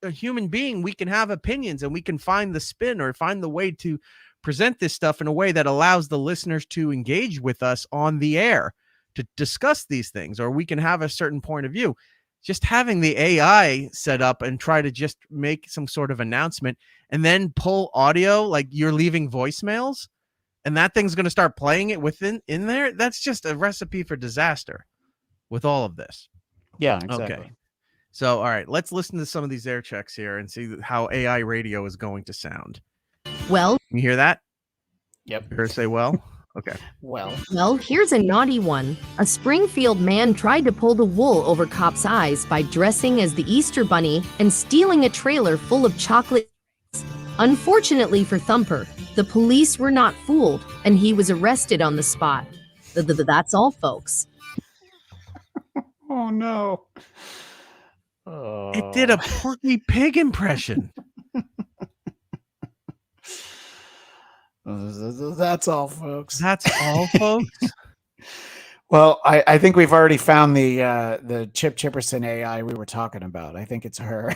S3: a human being, we can have opinions and we can find the spin or find the way to present this stuff in a way that allows the listeners to engage with us on the air to discuss these things, or we can have a certain point of view. Just having the AI set up and try to just make some sort of announcement and then pull audio, like you're leaving voicemails, and that thing's going to start playing it in there. That's just a recipe for disaster with all of this.
S4: Yeah, exactly.
S3: Okay. So, all right, let's listen to some of these air checks here and see how AI radio is going to sound.
S6: Well,
S3: you hear that?
S4: Yep.
S3: You heard her say, well? Okay.
S6: Well, here's a naughty one. A Springfield man tried to pull the wool over cops' eyes by dressing as the Easter Bunny and stealing a trailer full of chocolate. Unfortunately for Thumper, the police were not fooled, and he was arrested on the spot. That's all, folks.
S4: Oh, no.
S3: It did a Porky Pig impression.
S4: That's all, folks.
S3: That's all, folks.
S4: Well, I think we've already found the Chip Chipperson AI we were talking about. I think it's her.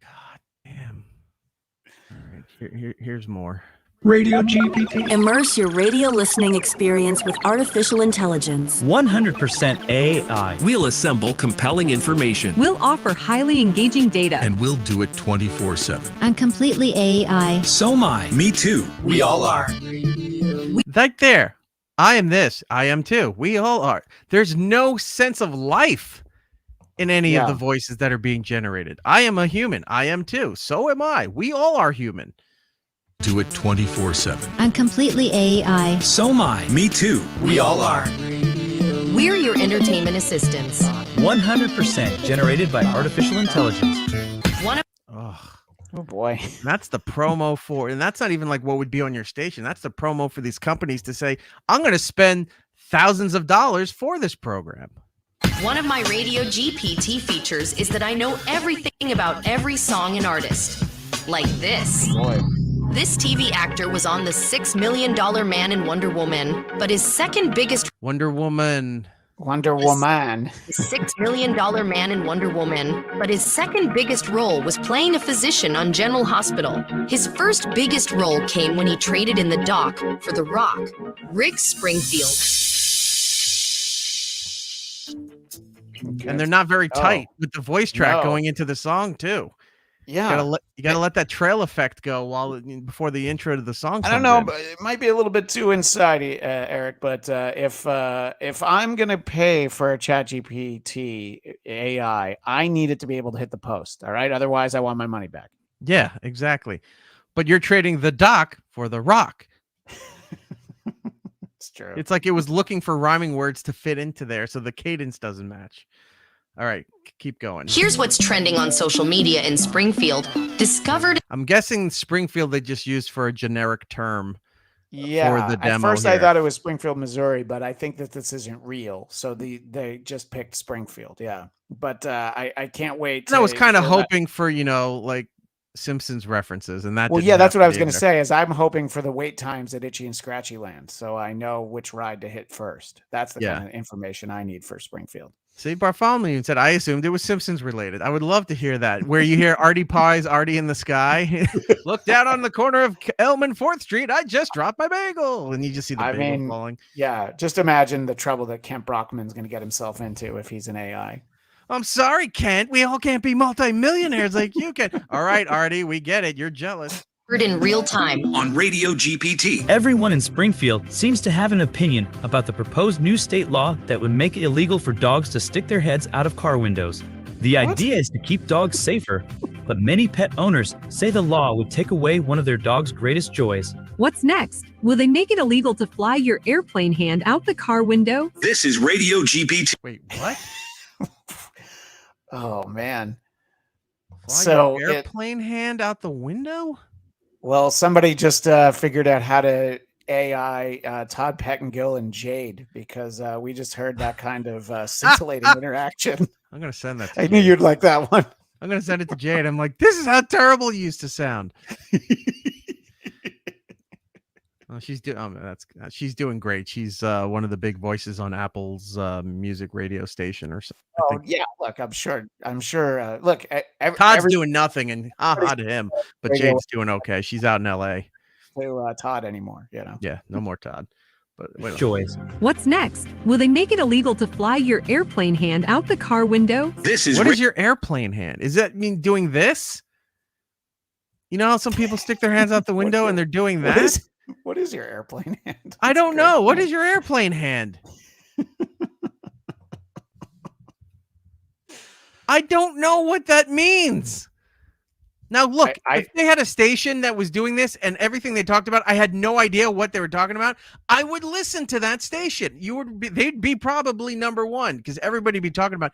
S3: God damn. All right, here's more.
S7: Radio GPT.
S8: Immerse your radio listening experience with artificial intelligence.
S7: 100% AI.
S1: We'll assemble compelling information.
S9: We'll offer highly engaging data.
S10: And we'll do it 24/7.
S11: I'm completely AI.
S7: So am I.
S10: Me too. We all are.
S3: Right there. I am this. I am too. We all are. There's no sense of life in any of the voices that are being generated. I am a human. I am too. So am I. We all are human.
S10: Do it 24/7.
S11: I'm completely AI.
S7: So am I.
S10: Me too. We all are.
S6: We're your entertainment assistants.
S7: 100% generated by artificial intelligence.
S4: Oh boy.
S3: That's the promo for, and that's not even like what would be on your station. That's the promo for these companies to say, I'm going to spend thousands of dollars for this program.
S6: One of my Radio GPT features is that I know everything about every song and artist. Like this.
S4: Boy.
S6: This TV actor was on the $6 Million Man in Wonder Woman, but his second biggest
S3: Wonder Woman.
S6: The $6 Million Man in Wonder Woman, but his second biggest role was playing a physician on General Hospital. His first biggest role came when he traded in the dock for The Rock, Rick Springfield.
S4: Okay.
S3: And they're not very tight with the voice track going into the song too.
S4: Yeah,
S3: you gotta let that trail effect go before the intro to the song.
S4: I don't know, but it might be a little bit too inside, Eric. But if I'm gonna pay for a ChatGPT AI, I need it to be able to hit the post. All right, otherwise I want my money back.
S3: Yeah, exactly. But you're trading the dock for the rock.
S4: It's true.
S3: It's like it was looking for rhyming words to fit into there, so the cadence doesn't match. All right, keep going.
S6: Here's what's trending on social media in Springfield. Discovered.
S3: I'm guessing Springfield they just used for a generic term.
S4: Yeah.
S3: For the demo
S4: at first
S3: here.
S4: I thought it was Springfield, Missouri, but I think that this isn't real. So they just picked Springfield. Yeah. But I can't wait.
S3: I was kind of hoping for, like Simpsons references, and that.
S4: Well,
S3: didn't
S4: yeah, that's what I was
S3: happen
S4: going to
S3: either.
S4: say. Is I'm hoping for the wait times at Itchy and Scratchy Land, so I know which ride to hit first. That's the kind of information I need for Springfield.
S3: See, Bartholomew said, I assumed it was Simpsons related. I would love to hear that, where you hear Artie Pie's Artie in the Sky. Look down on the corner of Elm and 4th Street. I just dropped my bagel. And you just see the bagel falling.
S4: Yeah, just imagine the trouble that Kent Brockman's going to get himself into if he's an AI.
S3: I'm sorry, Kent. We all can't be multimillionaires like you can. All right, Artie, we get it. You're jealous.
S6: Heard in real time
S1: on Radio GPT.
S7: Everyone in Springfield seems to have an opinion about the proposed new state law that would make it illegal for dogs to stick their heads out of car windows. The idea is to keep dogs safer, but many pet owners say the law would take away one of their dog's greatest joys.
S9: What's next? Will they make it illegal to fly your airplane hand out the car window?
S1: This is Radio GPT.
S3: Wait, what?
S4: Oh, man.
S3: Fly your airplane hand out the window?
S4: Well, somebody just figured out how to AI Todd Pettengill and Jade, because we just heard that kind of scintillating interaction.
S3: I'm going to send that to
S4: I knew you'd like that one.
S3: I'm going to send it to Jade. I'm like, this is how terrible you used to sound. Well, she's doing great. She's one of the big voices on Apple's music radio station or something.
S4: Oh yeah, look, I'm sure. Look,
S3: Todd's doing nothing, and to him. But Jade's doing okay. She's out in L.A.
S4: To Todd anymore,
S3: Yeah, no more Todd. But
S7: joys.
S9: What's next? Will they make it illegal to fly your airplane hand out the car window?
S3: What is your airplane hand? Does that mean doing this? You know how some people stick their hands out the window and they're doing that?
S4: What is your airplane hand?
S3: I don't know. What is your airplane hand? I don't know what that means. Now, look, if they had a station that was doing this and everything they talked about, I had no idea what they were talking about, I would listen to that station. They'd be probably number one because everybody would be talking about,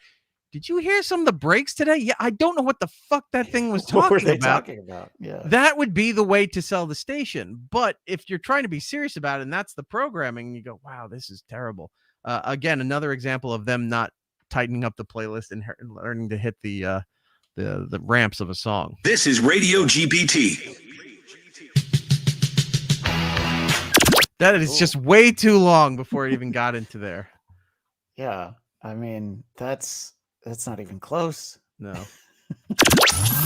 S3: did you hear some of the breaks today? Yeah, I don't know what the fuck that thing was talking about.
S4: What were they talking about? Yeah.
S3: That would be the way to sell the station. But if you're trying to be serious about it and that's the programming, and you go, wow, this is terrible. Again, another example of them not tightening up the playlist and learning to hit the ramps of a song.
S1: This is Radio GPT.
S3: That is just way too long before it even got into there.
S4: Yeah, I mean, that's not even close.
S3: No.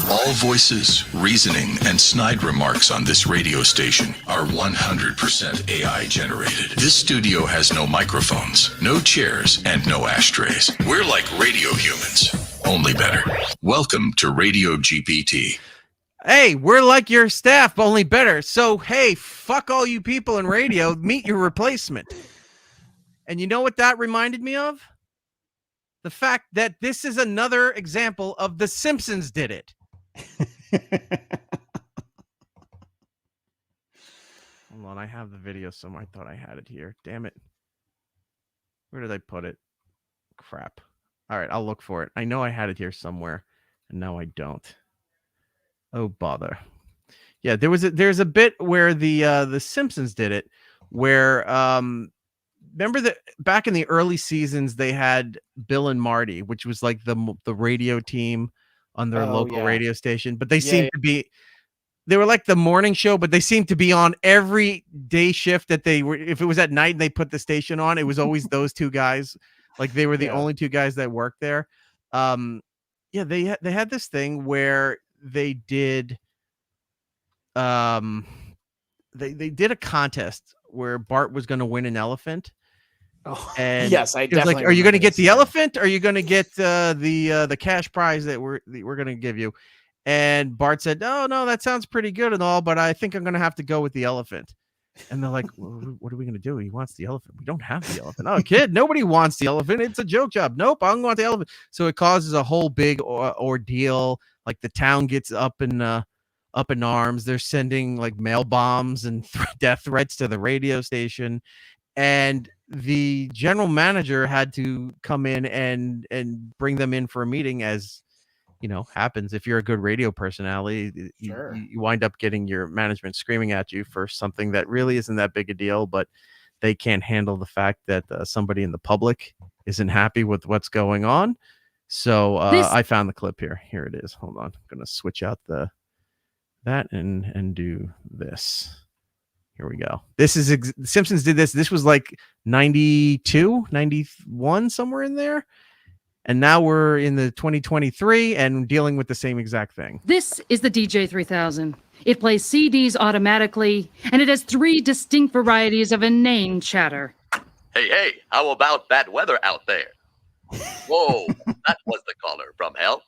S10: All voices, reasoning, and snide remarks on this radio station are 100% AI generated. This studio has no microphones, no chairs, and no ashtrays. We're like radio humans, only better. Welcome to Radio GPT.
S3: Hey, we're like your staff, but only better. So, hey, fuck all you people in radio. Meet your replacement. And you know what that reminded me of? The fact that this is another example of The Simpsons did it. Hold on, I have the video somewhere. I thought I had it here. Damn it. Where did I put it? Crap. All right, I'll look for it. I know I had it here somewhere, and now I don't. Oh, bother. Yeah, there's a bit where the Simpsons did it, where remember that back in the early seasons they had Bill and Marty, which was like the radio team on their local radio station, but they seemed to be, they were like the morning show, but they seemed to be on every day shift that they were. If it was at night and they put the station on, it was always those two guys. Like they were the only two guys that worked there. They had this thing where they did they did a contest where Bart was going to win an elephant.
S4: Oh,
S3: and
S4: yes, I definitely.
S3: Like, are you going to get the elephant? Or are you going to get the cash prize that we're going to give you? And Bart said, "Oh no, that sounds pretty good and all, but I think I'm going to have to go with the elephant." And they're like, well, "What are we going to do? He wants the elephant. We don't have the elephant." "Oh, kid, nobody wants the elephant. It's a joke job." "Nope, I don't want the elephant." So it causes a whole big ordeal. Like the town gets up in arms. They're sending like mail bombs and death threats to the radio station, and the general manager had to come in and bring them in for a meeting, as you know happens if you're a good radio personality.
S4: Sure.
S3: You wind up getting your management screaming at you for something that really isn't that big a deal, but they can't handle the fact that somebody in the public isn't happy with what's going on. So I found the clip here. Here it is. Hold on. I'm going to switch out the that and do this. Here we go. This is Simpsons did this. This was like 92, 91, somewhere in there. And now we're in the 2023 and dealing with the same exact thing.
S12: This is the DJ3000. It plays CDs automatically, and it has 3 distinct varieties of inane chatter.
S13: Hey, how about that weather out there? Whoa, that was the caller from hell.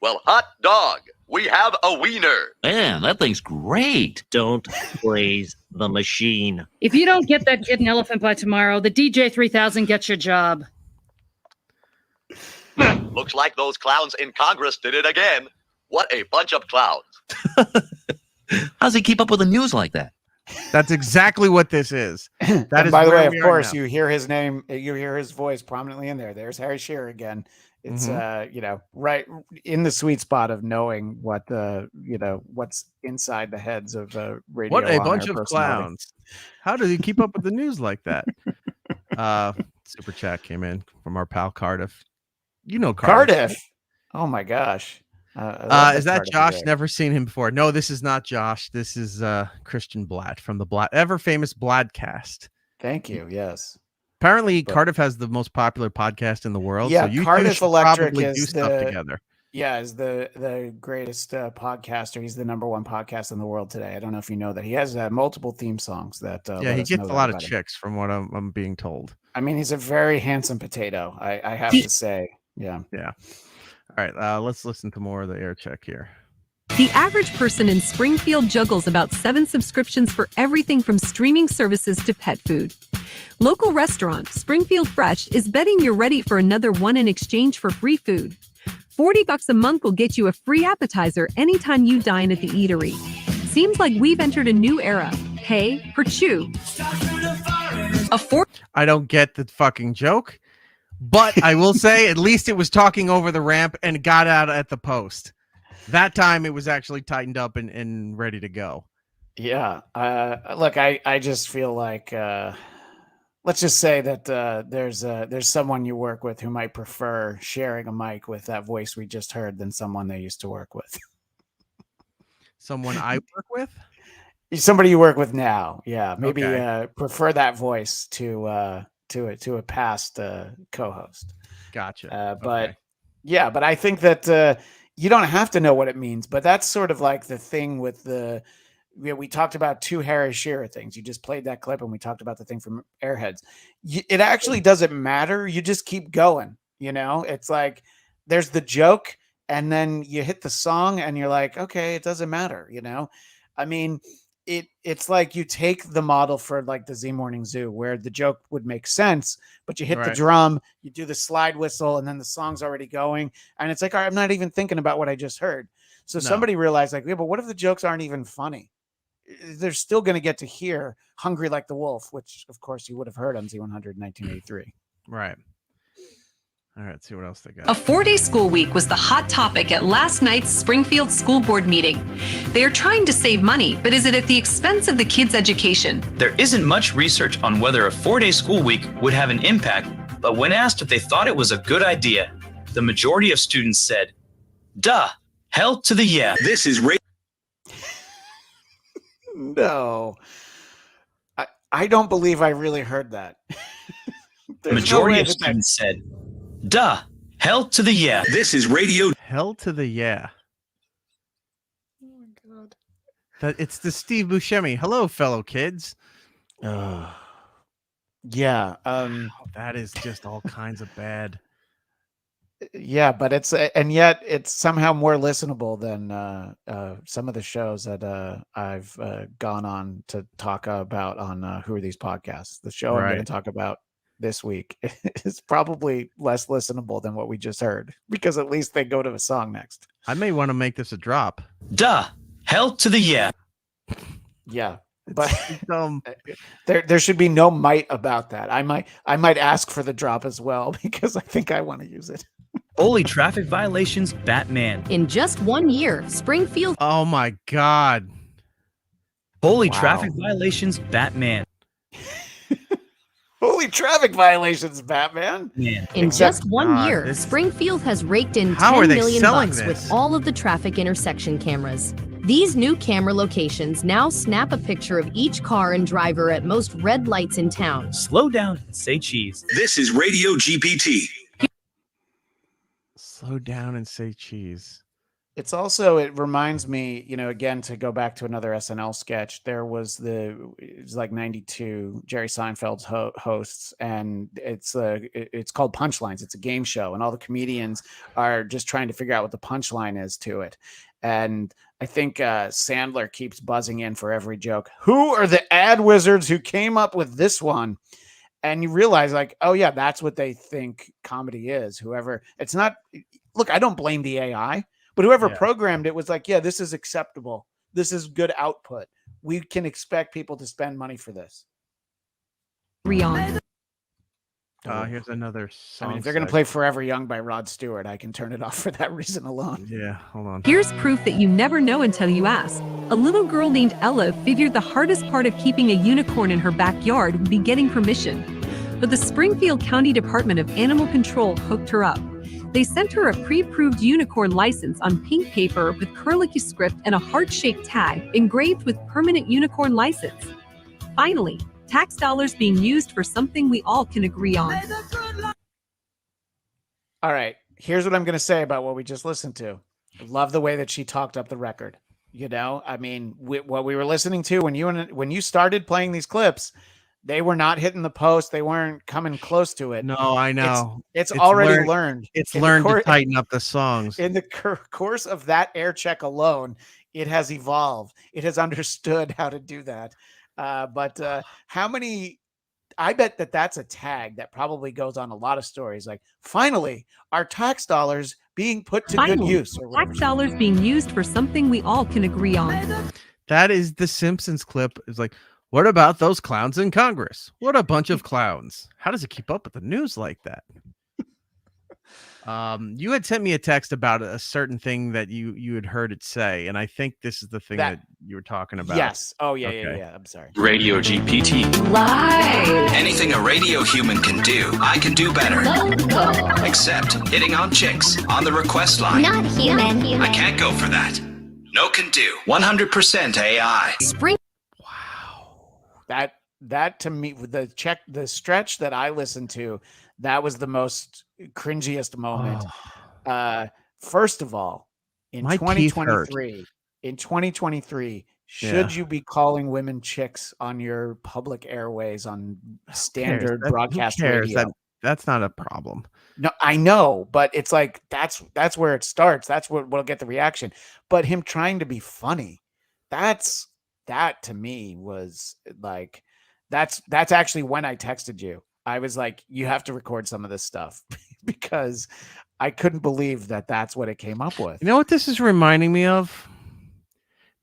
S13: Well, hot dog, we have a wiener.
S1: Man, that thing's great. Don't praise the machine.
S12: If you don't get that kid an elephant by tomorrow, the DJ3000 gets your job.
S13: Looks like those clowns in Congress did it again. What a bunch of clowns.
S1: How's he keep up with the news like that?
S3: That's exactly what this is. That is
S4: by the way, of
S3: we are
S4: course,
S3: now.
S4: you hear his name, you hear his voice prominently in there. There's Harry Shearer again. It's right in the sweet spot of knowing what what's inside the heads of radio.
S3: What a
S4: on-air
S3: bunch of
S4: personality.
S3: clowns. How do you keep up with the news like that? Super chat came in from our pal Cardiff. You know
S4: Cardiff. Oh my gosh.
S3: Is that Josh? Never seen him before. No, this is not Josh. This is Christian Bladt from the ever famous Bladcast.
S4: Thank you. Yes.
S3: Apparently, Cardiff has the most popular podcast in the world.
S4: Yeah,
S3: so you
S4: Cardiff
S3: should
S4: Electric
S3: probably
S4: is
S3: do stuff together.
S4: Yeah, is the greatest podcaster. He's the #1 podcast in the world today. I don't know if you know that. He has multiple theme songs that.
S3: Yeah, he gets a lot of
S4: about him.
S3: chicks, from what I'm being told.
S4: I mean, he's a very handsome potato. I have to say. Yeah.
S3: Yeah. All right, let's listen to more of the air check here.
S9: The average person in Springfield juggles about 7 subscriptions for everything from streaming services to pet food. Local restaurant Springfield Fresh is betting you're ready for another one in exchange for free food. $40 a month will get you a free appetizer anytime you dine at the eatery. Seems like we've entered a new era. Hey, per chew.
S3: I don't get the fucking joke, but I will say at least it was talking over the ramp and got out at the post. That time it was actually tightened up and ready to go.
S4: Yeah. Look, I just feel like let's just say that there's someone you work with who might prefer sharing a mic with that voice we just heard than someone they used to work with.
S3: Someone I work with?
S4: Somebody you work with now. Yeah. Maybe
S3: Okay.
S4: Prefer that voice to a past co-host.
S3: Gotcha.
S4: But yeah, but I think that you don't have to know what it means, but that's sort of like the thing with we talked about 2 Harry Shearer things. You just played that clip and we talked about the thing from Airheads. It actually doesn't matter. You just keep going, it's like there's the joke and then you hit the song and you're like, okay, it doesn't matter. I mean, it's like you take the model for like the Z Morning Zoo where the joke would make sense, but you hit the
S3: Right.
S4: drum, you do the slide whistle, and then the song's already going. And it's like, all right, I'm not even thinking about what I just heard. So
S3: No.
S4: somebody realized like, yeah, but what if the jokes aren't even funny? They're still going to get to hear Hungry Like the Wolf, which of course you would have heard on Z100 in 1983.
S3: Right. All right, see what else they got.
S14: A 4-day school week was the hot topic at last night's Springfield School Board meeting. They are trying to save money, but is it at the expense of the kids' education?
S7: There isn't much research on whether a 4-day school week would have an impact, but when asked if they thought it was a good idea, the majority of students said, duh, hell to the yeah.
S10: This is
S4: No, I don't believe I really heard that.
S7: The majority of students said, duh, hell to the yeah.
S10: This is radio.
S3: Hell to the yeah.
S4: Oh my God.
S3: It's the Steve Buscemi. Hello, fellow kids.
S4: Yeah.
S3: That is just all kinds of bad.
S4: Yeah, but and yet it's somehow more listenable than some of the shows that I've gone on to talk about on Who Are These Podcasts. The show I'm going
S3: Right.
S4: to talk about this week is probably less listenable than what we just heard because at least they go to a song next.
S3: I may want to make this a drop.
S7: Duh, hell to the yeah.
S4: Yeah, but
S3: Um,
S4: there should be no might about that. I might ask for the drop as well because I think I want to use it.
S7: Bully traffic violations, Batman.
S6: In just 1 year, Springfield.
S3: Oh my God.
S7: Bully
S4: Wow.
S7: traffic violations, Batman.
S4: Holy traffic violations, Batman.
S7: Man.
S6: In
S4: Except-
S6: just 1
S3: God,
S6: year,
S3: this-
S6: Springfield has raked in
S3: How are
S6: $10
S3: they
S6: million
S3: selling
S6: bucks
S3: this?
S6: with all of the traffic intersection cameras. These new camera locations now snap a picture of each car and driver at most red lights in town.
S7: Slow down and say cheese.
S10: This is Radio GPT.
S3: Slow down and say cheese.
S4: It's also, it reminds me, again, to go back to another SNL sketch, it was like 92, Jerry Seinfeld's hosts, and it's called Punchlines. It's a game show, and all the comedians are just trying to figure out what the punchline is to it. And I think Sandler keeps buzzing in for every joke. Who are the ad wizards who came up with this one? And you realize, like, oh yeah, that's what they think comedy is. Whoever, it's not, look, I don't blame the AI. But whoever programmed it was like, yeah, this is acceptable. This is good output. We can expect people to spend money for this.
S9: Rion.
S3: Here's another song.
S4: I mean, if they're going to play Forever Young by Rod Stewart, I can turn it off for that reason alone.
S3: Yeah, hold on.
S9: Here's proof that you never know until you ask. A little girl named Ella figured the hardest part of keeping a unicorn in her backyard would be getting permission. But the Springfield County Department of Animal Control hooked her up. They sent her a pre-approved unicorn license on pink paper with curlicue script and a heart-shaped tag engraved with permanent unicorn license. Finally, tax dollars being used for something we all can agree on.
S4: All right, here's what I'm going to say about what we just listened to. I love the way that she talked up the record. I mean, what we were listening to when you started playing these clips, they were not hitting the post. They weren't coming close to it.
S3: No, I know.
S4: It's already learned.
S3: It's learned to tighten up the songs.
S4: In the course of that air check alone, it has evolved. It has understood how to do that. But how many? I bet that's a tag that probably goes on a lot of stories. Like, finally, our tax dollars being put to good use.
S9: Tax dollars being used for something we all can agree on.
S3: That is the Simpsons clip. It's like, what about those clowns in Congress? What a bunch of clowns. How does it keep up with the news like that? You had sent me a text about a certain thing that you had heard it say, and I think this is the thing that you were talking about.
S4: Yes. Oh, yeah, yeah. I'm sorry.
S10: Radio GPT.
S8: Live.
S10: Anything a radio human can do, I can do better.
S8: Local.
S10: Except hitting on chicks on the request line.
S11: Not human.
S10: I can't go for that. No can do. 100% AI.
S4: That to me, the stretch that I listened to, that was the most cringiest moment. First of all, in 2023, should you be calling women chicks on your public airways on standard broadcast radio?
S3: That's not a problem.
S4: No, I know, but it's like that's where it starts. That's what will get the reaction. But him trying to be funny, that to me was like, that's actually when I texted you. I was like, you have to record some of this stuff because I couldn't believe that that's what it came up with.
S3: You know what this is reminding me of?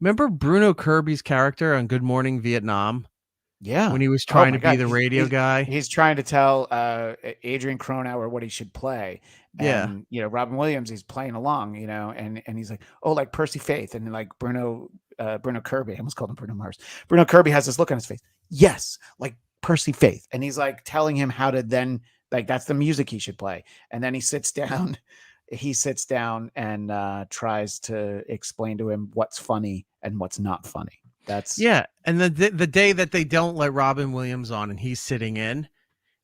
S3: Remember Bruno Kirby's character on Good Morning Vietnam?
S4: Yeah.
S3: When he was trying to be the radio guy.
S4: He's trying to tell Adrian Cronauer what he should play. And, Robin Williams, he's playing along, and he's like, oh, like Percy Faith. And like Bruno Kirby, I almost called him Bruno Mars. Bruno Kirby has this look on his face. Yes, like Percy Faith. And he's like telling him how to then, like, that's the music he should play. And then he sits down and tries to explain to him what's funny and what's not funny.
S3: And the day that they don't let Robin Williams on and he's sitting in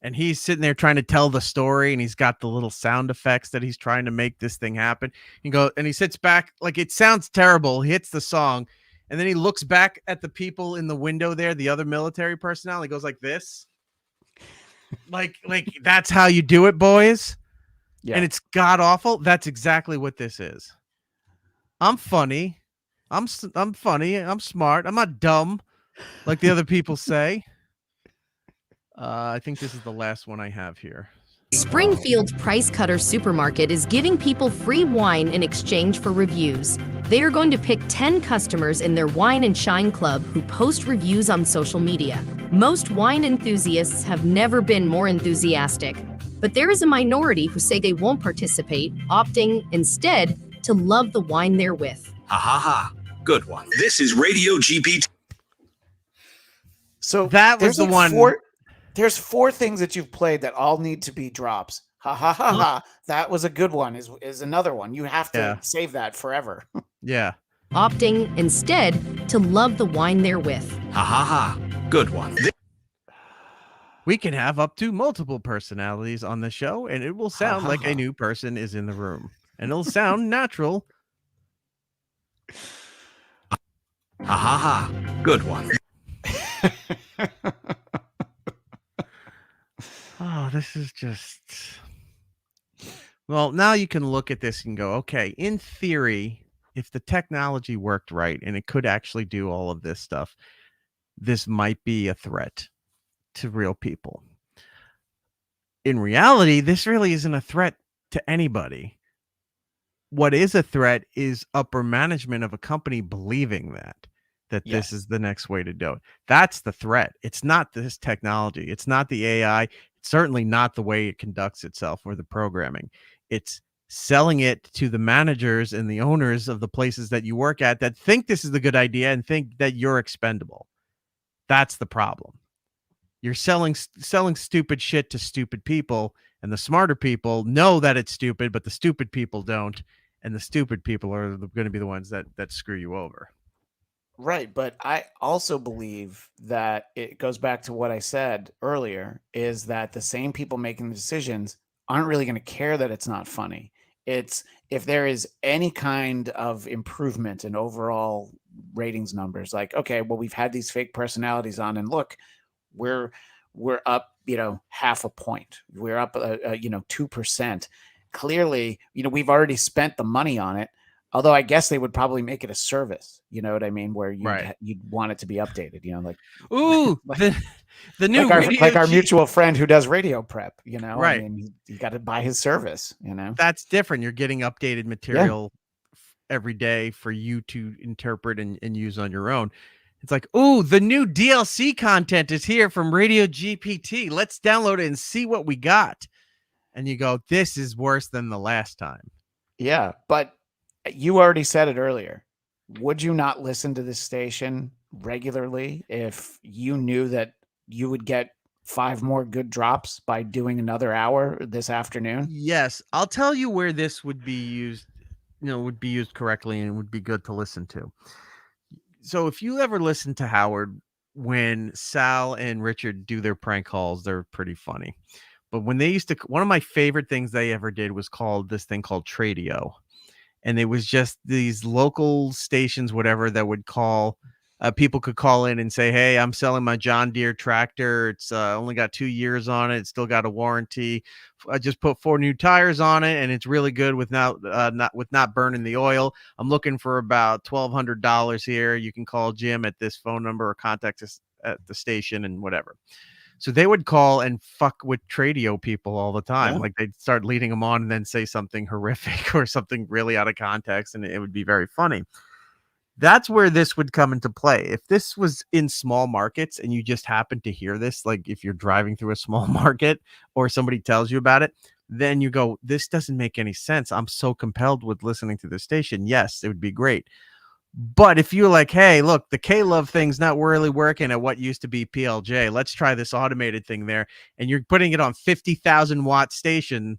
S3: and he's sitting there trying to tell the story and he's got the little sound effects that he's trying to make this thing happen. And he sits back, like, it sounds terrible. He hits the song and then he looks back at the people in the window there, the other military personnel. He goes like this, like that's how you do it, boys. Yeah. And it's god awful. That's exactly what this is. I'm funny. I'm funny. I'm smart. I'm not dumb, like the other people say. I think this is the last one I have here.
S6: Springfield's Price Cutter Supermarket is giving people free wine in exchange for reviews. They are going to pick 10 customers in their Wine and Shine Club who post reviews on social media. Most wine enthusiasts have never been more enthusiastic, but there is a minority who say they won't participate, opting instead to love the wine they're with.
S10: Ha ha ha. Good one. This is Radio GPT.
S4: So
S3: that was the one.
S4: There's 4 things that you've played that all need to be drops. Ha ha ha ha. That was a good one. Is another one. You have to save that forever.
S3: Yeah.
S6: opting instead to love the wine they're with.
S15: Ha ha ha. Good one.
S3: We can have up to multiple personalities on the show, and it will sound like a new person is in the room. And it'll sound natural.
S15: Ha ha ha. Good one.
S3: Oh, this is just... Well, now you can look at this and go, okay, in theory, if the technology worked right and it could actually do all of this stuff, this might be a threat to real people. In reality, this really isn't a threat to anybody. What is a threat is upper management of a company believing that this is the next way to do it. That's the threat. It's not this technology. It's not the AI. It's certainly not the way it conducts itself or the programming. It's selling it to the managers and the owners of the places that you work at that think this is the good idea and think that you're expendable. That's the problem. You're selling stupid shit to stupid people, and the smarter people know that it's stupid, but the stupid people don't, and the stupid people are going to be the ones that screw you over.
S4: Right, but I also believe that it goes back to what I said earlier, is that the same people making the decisions aren't really going to care that it's not funny. It's if there is any kind of improvement in overall ratings numbers, like, okay, well, we've had these fake personalities on, and look, we're up, half a point. We're up, 2%. Clearly, we've already spent the money on it. Although I guess they would probably make it a service, you know what I mean, where you'd want it to be updated, like,
S3: ooh, the new
S4: like our mutual friend who does radio prep,
S3: right?
S4: I mean, you got to buy his service,
S3: That's different. You're getting updated material every day for you to interpret and use on your own. It's like, ooh, the new DLC content is here from Radio GPT. Let's download it and see what we got. And you go, this is worse than the last time.
S4: Yeah, but you already said it earlier. Would you not listen to this station regularly if you knew that you would get 5 more good drops by doing another hour this afternoon?
S3: Yes. I'll tell you where this would be used, would be used correctly and would be good to listen to. So if you ever listen to Howard, when Sal and Richard do their prank calls, they're pretty funny. But when they used to, one of my favorite things they ever did was called this thing called Tradio. And it was just these local stations, whatever, that would call, people could call in and say, hey, I'm selling my John Deere tractor. It's only got 2 years on it. It's still got a warranty. I just put 4 new tires on it, and it's really good with not burning the oil. I'm looking for about $1,200 here. You can call Jim at this phone number or contact us at the station and whatever. So they would call and fuck with Tradio people all the time. Like they'd start leading them on and then say something horrific or something really out of context, and it would be very funny. That's where this would come into play. If this was in small markets and you just happen to hear this, like if you're driving through a small market or somebody tells you about it, then you go, this doesn't make any sense. I'm so compelled with listening to this station. Yes, it would be great. But if you're like, hey, look, the K-Love thing's not really working at what used to be PLJ. Let's try this automated thing there. And you're putting it on 50,000 watt station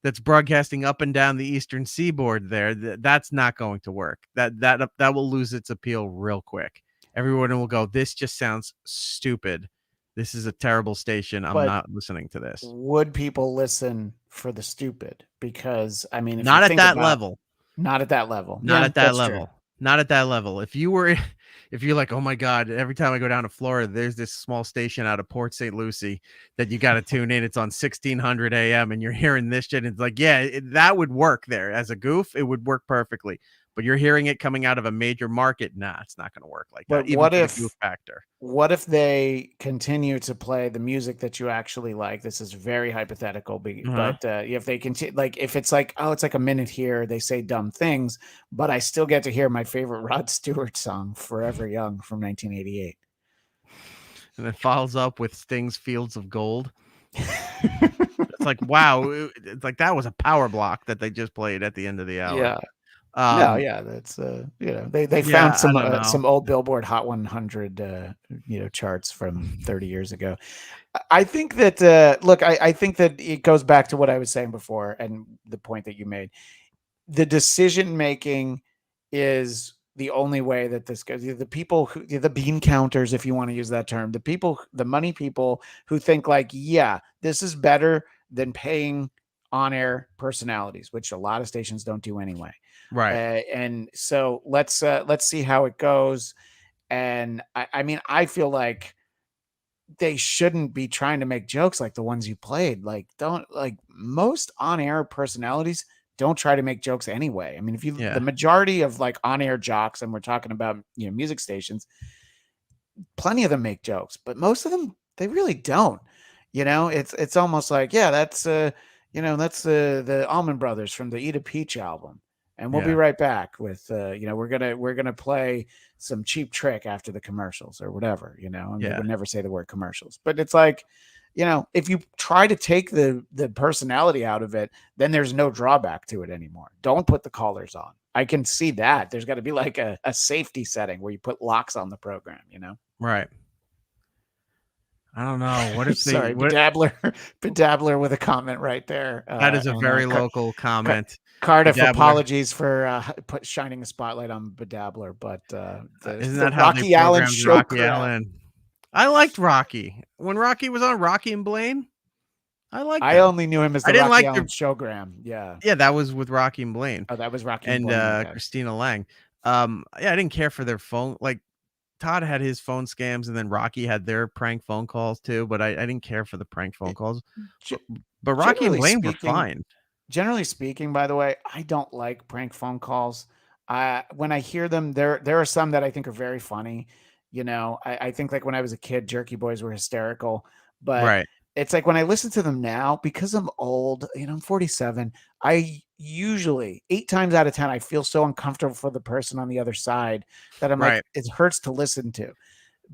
S3: that's broadcasting up and down the eastern seaboard there. That's not going to work. That will lose its appeal real quick. Everyone will go, this just sounds stupid. This is a terrible station. I'm not listening to this.
S4: Would people listen for the stupid? Because, I mean, if
S3: not
S4: you
S3: at
S4: think
S3: that
S4: about,
S3: level.
S4: Not at that level.
S3: Not at that
S4: that's
S3: level.
S4: true.
S3: Not at that level. If you're like, oh my God, every time I go down to Florida, there's this small station out of Port St. Lucie that you got to tune in. It's on 1600 AM and you're hearing this shit. It's like, yeah, that would work there as a goof. It would work perfectly. But you're hearing it coming out of a major market. Nah, it's not going to work like
S4: But
S3: that.
S4: what
S3: Even
S4: if
S3: for the goof factor?
S4: What if they continue to play the music that you actually like? This is very hypothetical, but if they continue, like if it's like, oh, it's like a minute here, they say dumb things, but I still get to hear my favorite Rod Stewart song, "Forever Young" from 1988,
S3: and it follows up with Sting's "Fields of Gold." It's like, wow, it's like that was a power block that they just played at the end of the hour.
S4: Yeah. That's they found some old Billboard Hot 100 charts from 30 years ago. I think that I think that it goes back to what I was saying before and the point that you made. The decision making is the only way that this goes. The people who, the bean counters, if you want to use that term, the money people who think like, yeah, this is better than paying on-air personalities, which a lot of stations don't do anyway.
S3: Right.
S4: And so let's see how it goes. And I mean, I feel like they shouldn't be trying to make jokes like the ones you played. Like, don't, like, most on-air personalities don't try to make jokes anyway. I mean, if you, the majority of like on-air jocks, and we're talking about, you know, music stations, plenty of them make jokes, but most of them, they really don't. You know, it's almost like, yeah, that's you know, that's the Allman Brothers from the Eat a Peach album. And we'll be right back with, you know, we're gonna play some Cheap Trick after the commercials or whatever, you know. And we would never say the word commercials, but it's like, you know, if you try to take the personality out of it, then there's no drawback to it anymore. Don't put the callers on. I can see that. There's got to be like a safety setting where you put locks on the program, you know.
S3: Right. I don't know. What if they?
S4: Sorry, Bedabbler with a comment right there.
S3: That is a very local comment.
S4: Cardiff, apologies for shining a spotlight on Bedabbler, but
S3: isn't that how
S4: Rocky Allen show?
S3: Rocky Allen. I liked Rocky when Rocky was on Rocky and Blaine. I
S4: only knew him as the Rocky Allen showgram. Yeah,
S3: that was with Rocky and Blaine.
S4: Oh, that was Rocky
S3: and
S4: Blaine, okay.
S3: Christina Lang. I didn't care for their phone. Like, Todd had his phone scams, and then Rocky had their prank phone calls too. But I didn't care for the prank phone calls. But Rocky and Blaine were fine.
S4: Generally speaking, by the way, I don't like prank phone calls. When I hear them, there are some that I think are very funny. You know, I think like when I was a kid, Jerky Boys were hysterical. But it's like when I listen to them now, because I'm old, you know, I'm 47. I usually 8 times out of 10, I feel so uncomfortable for the person on the other side that I'm like, it hurts to listen to.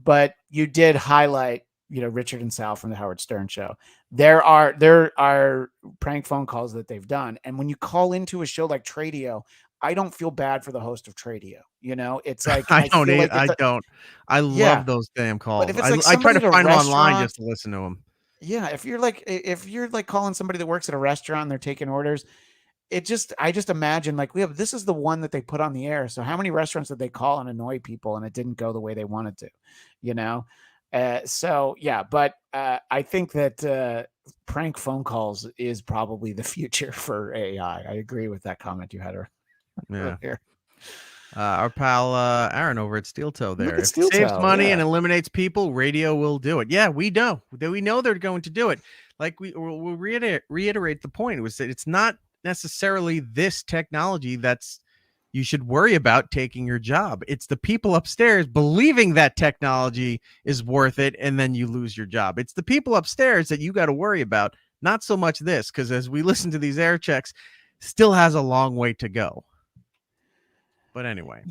S4: But you did highlight, you know, Richard and Sal from the Howard Stern show. There are prank phone calls that they've done. And when you call into a show like Tradio, I don't feel bad for the host of Tradio. You know, it's like,
S3: I love those damn calls.
S4: But if it's like
S3: I try to find them online
S4: restaurant,
S3: just to listen to them.
S4: Yeah. If you're like calling somebody that works at a restaurant and they're taking orders, I just imagine like this is the one that they put on the air. So how many restaurants did they call and annoy people and it didn't go the way they wanted to, you know? So yeah, but I think that prank phone calls is probably the future for AI. I agree with that comment you had earlier.
S3: Our pal Aaron over at Steel Toe there. If it
S4: Steel
S3: saves
S4: Toe,
S3: money and eliminates people, radio will do it. Yeah, we know. We know they're going to do it. Like we'll reiterate the point. It was that it's not necessarily this technology that's you should worry about taking your job. It's the people upstairs believing that technology is worth it, and then you lose your job. It's the people upstairs that you got to worry about, not so much this, because as we listen to these air checks, still has a long way to go. But anyway.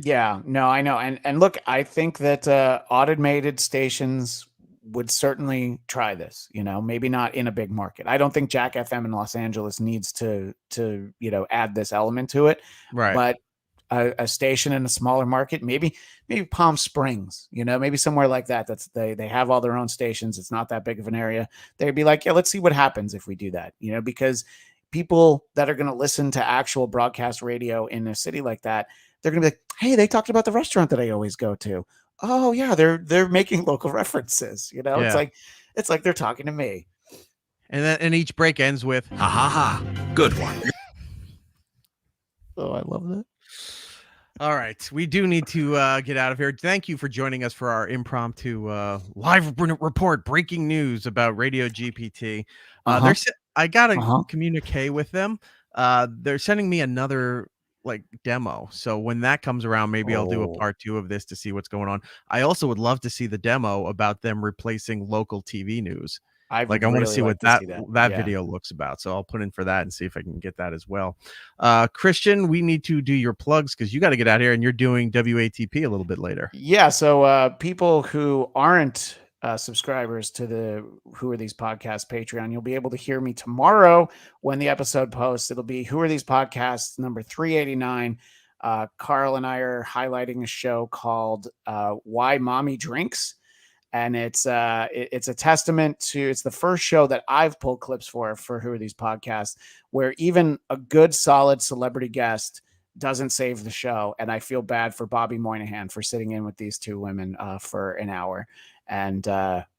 S4: Yeah, no, I know. And look, I think that automated stations would certainly try this, you know, maybe not in a big market. I don't think Jack FM in Los Angeles needs to, you know, add this element to it.
S3: Right.
S4: But a station in a smaller market, maybe Palm Springs, you know, maybe somewhere like that. They have all their own stations. It's not that big of an area. They'd be like, yeah, let's see what happens if we do that, you know, because people that are going to listen to actual broadcast radio in a city like that, they're going to be like, hey, they talked about the restaurant that I always go to. Oh yeah, they're making local references. You know, it's like they're talking to me.
S3: And each break ends with
S15: ha ha ha. Good one.
S4: Oh, I love that.
S3: All right, we do need to get out of here. Thank you for joining us for our impromptu live report, breaking news about Radio GPT. I got a communique with them. They're sending me another like demo. So when that comes around, maybe I'll do a part 2 of this to see what's going on. I also would love to see the demo about them replacing local TV news. I want to see what that video looks about. So I'll put in for that and see if I can get that as well. Christian, we need to do your plugs because you got to get out here and you're doing WATP a little bit later.
S4: Yeah. So people who aren't subscribers to the Who Are These Podcasts Patreon, you'll be able to hear me tomorrow when the episode posts. It'll be Who Are These Podcasts number 389. Carl and I are highlighting a show called Why Mommy Drinks, and it's a testament to, it's the first show that I've pulled clips for Who Are These Podcasts, where even a good solid celebrity guest doesn't save the show. And I feel bad for Bobby Moynihan for sitting in with these two women for an hour. And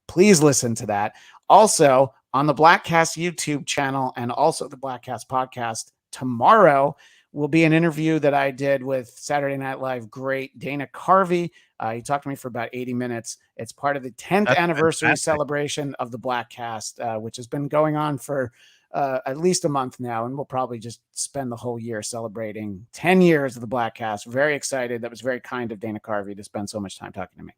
S4: please listen to that. Also, on the Blackcast YouTube channel and also the Blackcast podcast, tomorrow will be an interview that I did with Saturday Night Live great Dana Carvey. He talked to me for about 80 minutes. It's part of the 10th anniversary celebration of the Blackcast, which has been going on for at least a month now, and we'll probably just spend the whole year celebrating 10 years of the Blackcast. Very excited. That was very kind of Dana Carvey to spend so much time talking to me.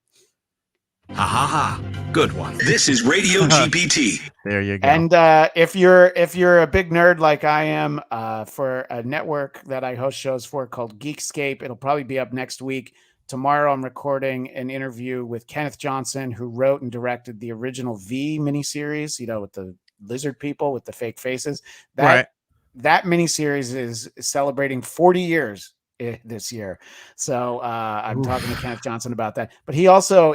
S15: Ha ha ha. Good one. This is Radio GPT.
S3: There you go.
S4: And if you're a big nerd like I am, for a network that I host shows for called Geekscape, it'll probably be up next week. Tomorrow I'm recording an interview with Kenneth Johnson, who wrote and directed the original V miniseries, with the lizard people with the fake faces. That miniseries is celebrating 40 years this year. So I'm talking to Kenneth Johnson about that. But he also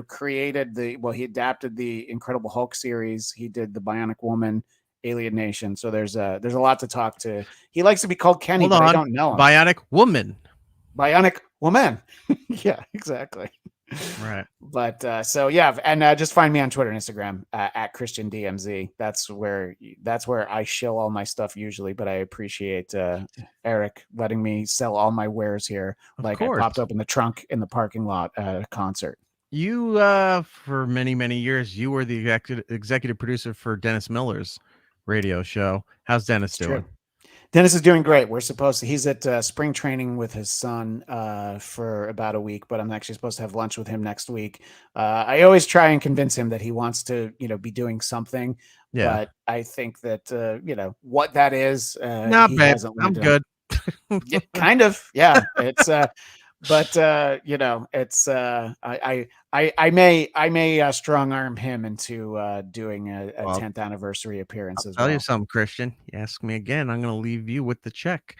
S4: created he adapted the Incredible Hulk series. He did the Bionic Woman, Alien Nation. So there's a lot to talk to. He likes to be called Kenny, but I don't know him.
S3: Bionic Woman.
S4: Yeah, exactly.
S3: Right.
S4: But and just find me on Twitter and Instagram at Christian DMZ. That's where I shill all my stuff usually, but I appreciate Erik letting me sell all my wares here. I popped open the trunk in the parking lot at a concert.
S3: You for many years you were the executive producer for Dennis Miller's radio show. How's Dennis doing?
S4: True. Dennis is doing great. He's at spring training with his son for about a week, but I'm actually supposed to have lunch with him next week. I always try and convince him that he wants to, be doing something. Yeah. But I think that, what that is.
S3: No, babe, I'm good.
S4: Yeah, kind of. Yeah. It's, but it's I may strong arm him into doing a 10th anniversary appearance as well.
S3: I'll tell you something, Christian. You ask me again, I'm going to leave you with the check.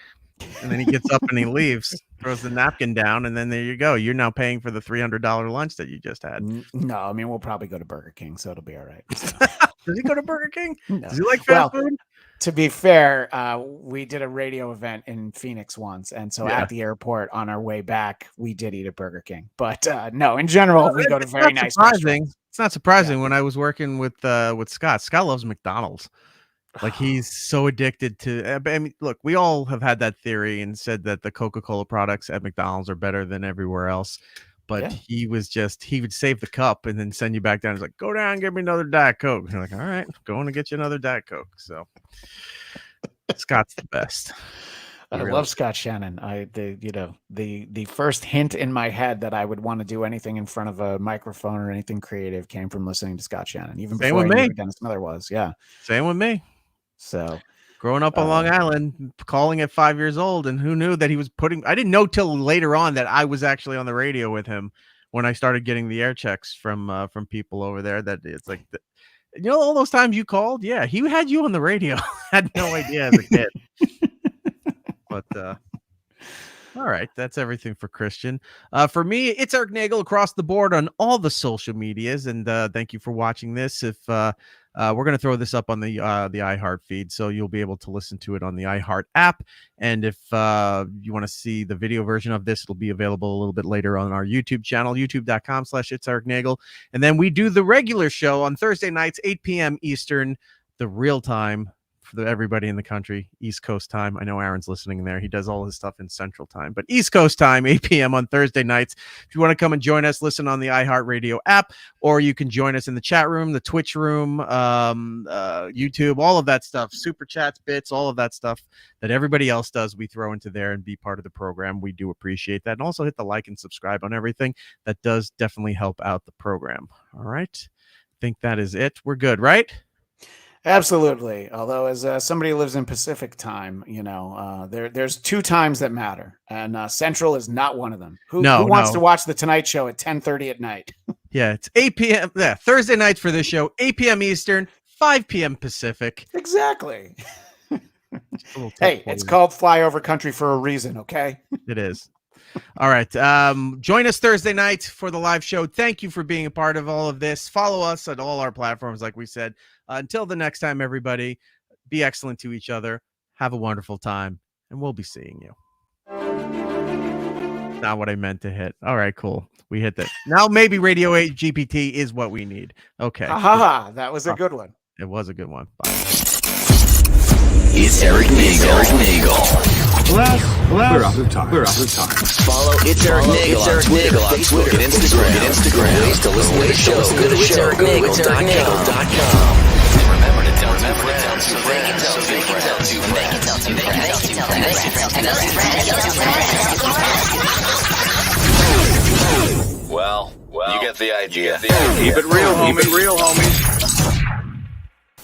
S3: And then he gets up and he leaves, throws the napkin down, and then there you go. You're now paying for the $300 lunch that you just had.
S4: No, I mean, we'll probably go to Burger King, so it'll be all right. So.
S3: Does he go to Burger King?
S4: No.
S3: Does he like fast food?
S4: To be fair, we did a radio event in Phoenix once, and so at the airport on our way back, we did eat at Burger King. But no, in general, we go to very nice restaurants.
S3: It's not surprising when I was working with Scott. Scott loves McDonald's. Like he's so addicted to. I mean, look, we all have had that theory and said that the Coca-Cola products at McDonald's are better than everywhere else. But he would save the cup and then send you back down. He's like, go down, get me another Diet Coke. And you're like, all right, going to get you another Diet Coke. So Scott's the best.
S4: I love Scott Shannon. The first hint in my head that I would want to do anything in front of a microphone or anything creative came from listening to Scott Shannon. Even before I knew who Dennis Miller was. Yeah.
S3: Same with me.
S4: So
S3: growing up on Long Island, calling at 5 years old, and who knew that he was I didn't know till later on that I was actually on the radio with him when I started getting the air checks from people over there. That it's like, all those times you called, yeah, he had you on the radio. Had no idea as a kid. But all right, that's everything for Christian. For me, it's Erik Nagel across the board on all the social medias, and thank you for watching this. If we're going to throw this up on the iHeart feed, so you'll be able to listen to it on the iHeart app. And if you want to see the video version of this, it'll be available a little bit later on our YouTube channel, youtube.com/It's Erik Nagel. And then we do the regular show on Thursday nights, 8 p.m. Eastern, the real time for everybody in the country, East Coast time. I know Aaron's listening there. He does all his stuff in Central time, but East Coast time, 8 p.m. on Thursday nights. If you want to come and join us, listen on the iHeartRadio app, or you can join us in the chat room, the Twitch room, YouTube, all of that stuff, super chats, bits, all of that stuff that everybody else does. We throw into there and be part of the program. We do appreciate that. And also hit the like and subscribe on everything. That does definitely help out the program. All right. I think that is it. We're good, right?
S4: Absolutely. Although, as somebody who lives in Pacific time, there's two times that matter, and Central is not one of them. Who wants to watch the Tonight Show at 10:30 at night?
S3: Yeah, it's 8 p.m. Yeah, Thursday nights for this show, 8 p.m. Eastern, 5 p.m. Pacific.
S4: Exactly. Hey, it's called Flyover Country for a reason. Okay,
S3: it is. All right. Join us Thursday night for the live show. Thank you for being a part of all of this. Follow us at all our platforms, like we said. Until the next time, everybody, be excellent to each other. Have a wonderful time. and we'll be seeing you. Not what I meant to hit. All right, cool. We hit that. Now maybe Radio GPT is what we need. Okay.
S4: Aha, that was a good one.
S3: It was a good one. Bye.
S15: It's Erik Nagel.
S16: We're
S15: off the time.
S16: Follow It's Erik Nagel on Twitter, Facebook, and Instagram. Ways to listen to the show. Go to itseriknagel.com. Remember to tell two friends. Well, you get the idea. Keep it real, homie.